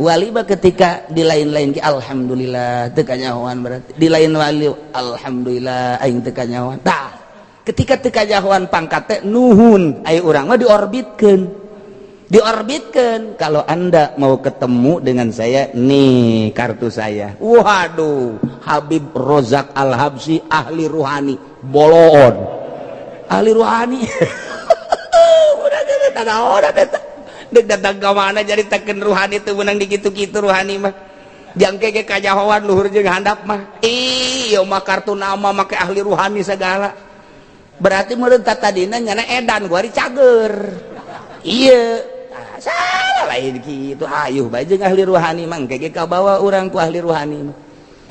Wali bah ketika di lain-lain ki alhamdulillah teu kanyahoan berarti di lain wali alhamdulillah aing teu kanyahoan. Tah ketika teu kanyahoan pangkat teh nuhun aya urang mah diorbitkeun kalau Anda mau ketemu dengan saya nih kartu saya. Waduh Habib Rozak Al-Habsyi ahli ruhani boloon ahli ruhani. Udah tanda orang eta dek datang ke mana jadi taken ruhani itu menang di gitu-gitu ruhani mah jangke ke kajahoan luhur jeung handap mah ieu mah kartu nama make ahli ruhani segala berarti meureun tadina nyana edan gua dicager ieu salah lain kitu hayuh bae jeung ahli ruhani mah engke ge kabawa urang ku ahli ruhani mah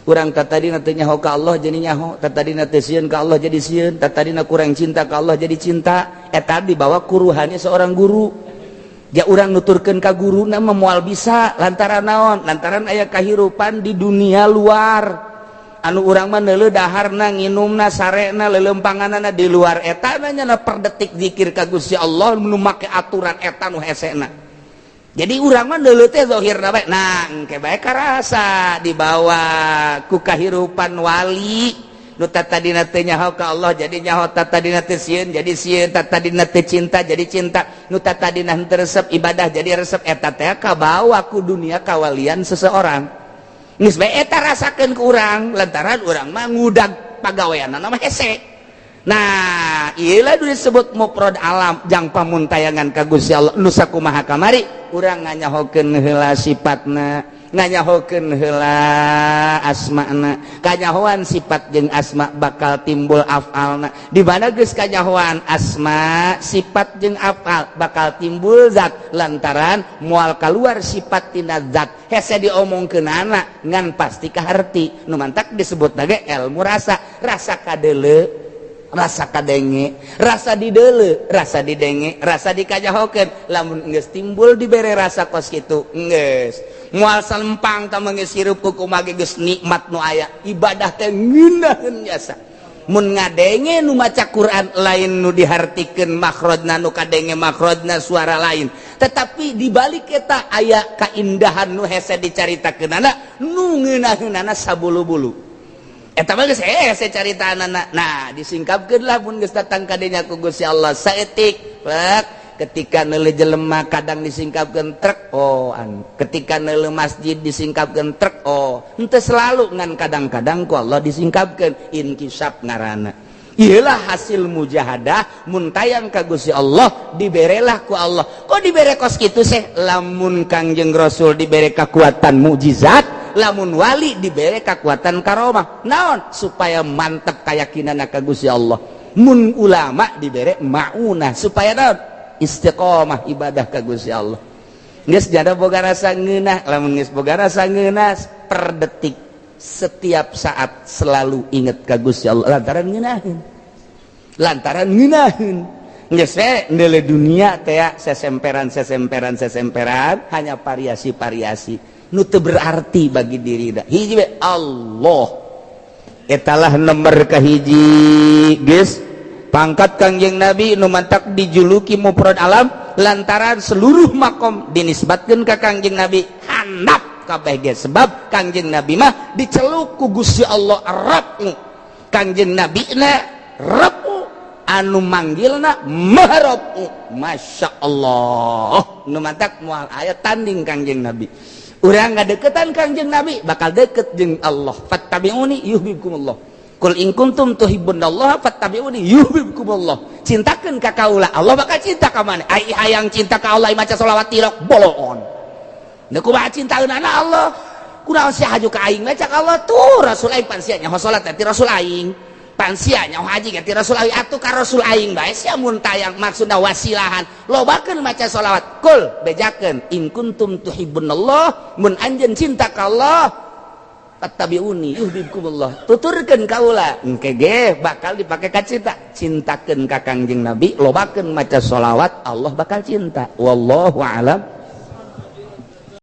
urang tadina teu nyaho ka Allah jadi nyaho tadina teu sieun ka Allah jadi sieun tadina kurang cinta ka Allah jadi cinta eta dibawa ku ruhani seorang guru. Ya urang nuturkeun ka guruna mah moal bisa lantaran naon? Lantaran aya kahirupan di dunia luar. Anu urang mah neuleuh daharna, nginumna, sarena, leuleumpanganana di luar eta nya per detik zikir ka Gusti Allah nu make aturan eta nu hesena. Jadi urang mah neuleuh teh zahirna bae. Nah, engke bae karasa dibawa ku kahirupan wali. Nu tatadina teu nyaho ka Allah jadi nyaho tatadina teu sieun jadi sieun tatadina teu cinta jadi cinta nu tatadina henteu resep ibadah jadi resep eta teh kabawa ku dunia kawalian seseorang geus bae eta rasakeun ku urang lantaran urang mah ngudag pagaweanna mah hese. Nah ieu lah disebut mufrad alam jang pamuntayangan ka Gusti Allah nu sakumaha kamari urang nganyahokeun heula sifatna nganyahokeun heula asmana kanyahoan sifat jeung asma bakal timbul afalna di mana geus kanyahoan asma sifat jeung afal bakal timbul zat lantaran moal kaluar sifat tina zat hese diomongkeunana ngan pasti kaharti nu mantak disebut lagi ilmu rasa kadeuleu rasa kadenge, rasa didele, rasa didenge, rasa dikajahokeun. Lamun geus timbul dibere rasa kos kitu, geus moal salempang ka mangge sirup kumaha geus nikmat nu aya. Ibadah teh ngeunaheun biasa. Mun ngadenge nu maca Quran lain nu dihartikeun makhrajna, nu kadenge makhrajna suara lain. Tetapi dibalik eta aya kaindahan nu hese dicaritakeunana nu ngeunaheunana sabulu-bulu. Eta mah geus hese caritaanana. Nah, disingkapkeun lah mun geus datang ka dinya ku Gusti Allah saeutik. Ketika neuleuh jelema kadang disingkapkeun trek, oh ketika neuleuh masjid disingkapkeun trek, oh henteu selalu ngan kadang-kadang ku Allah disingkapkeun inkisab ngaranna. Iyalah hasil mujahadah mun tayang ka Gusti Allah diberelah ku Allah. Kok dibere kos kitu seh? Lamun Kangjeng Rasul dibere kekuatan mukjizat, lamun wali dibere kekuatan karomah. Naon? Supaya mantep keyakinanna ka Gusti Allah. Mun ulama dibere maunah supaya naon? Istiqomah ibadah ka Gusti Allah. Geus jada boga rasa ngeunah, lamun geus boga rasa ngeunah per detik setiap saat selalu inget ka Gusti Allah lantaran ngeunaheun. Lantaran ngeunaheun. Geus we neuleuh dunia teh sesemperan hanya variasi-variasi nu teu berarti bagi diri da. Hiji we Allah. Etalah nomor kahiji geus pangkat Kangjeng Nabi nu mantak dijuluki mufrad alam lantaran seluruh makom dinisbatkeun ka Kangjeng Nabi handap kabeh ge sebab Kangjeng Nabi mah diceluk ku Gusti Allah Rabb. Kangjeng Nabi na Rabb anu manggilna Mahrab. Masya Allah nu mantak moal aya tanding Kangjeng Nabi. Urang ngadeukeutan Kangjeng Nabi bakal deket jeung Allah. Fattabi'uni yuhibbukumullah. Qul in kuntum tuhibbunallaha fattabi'uni yuhibbukumullah. Cintakeun ka kaula, Allah bakal cinta ka maneh. Ai hayang cinta ka Allah maca shalawat tirok boloon. Da kumaha cintaeunana Allah? Kunaon sih haju ka aing maca ka Allah tuh Rasul aing pansia nyaho salat ti Rasul aing. Pansia nyaho haji ti Rasul aing atuh ka Rasul aing bae sia mun tayang maksudna wasilahan. Lobakeun maca shalawat. Qul bejakeun in kuntum tuhibbunallah mun anjeun cinta ka Allah fattabi'uni yuhibbukumullah. Tuturkeun kaula engke ge bakal dipake ka cinta. Cintakeun ka Kangjeng Nabi, lobakeun maca shalawat, Allah bakal cinta. Wallahu a'lam.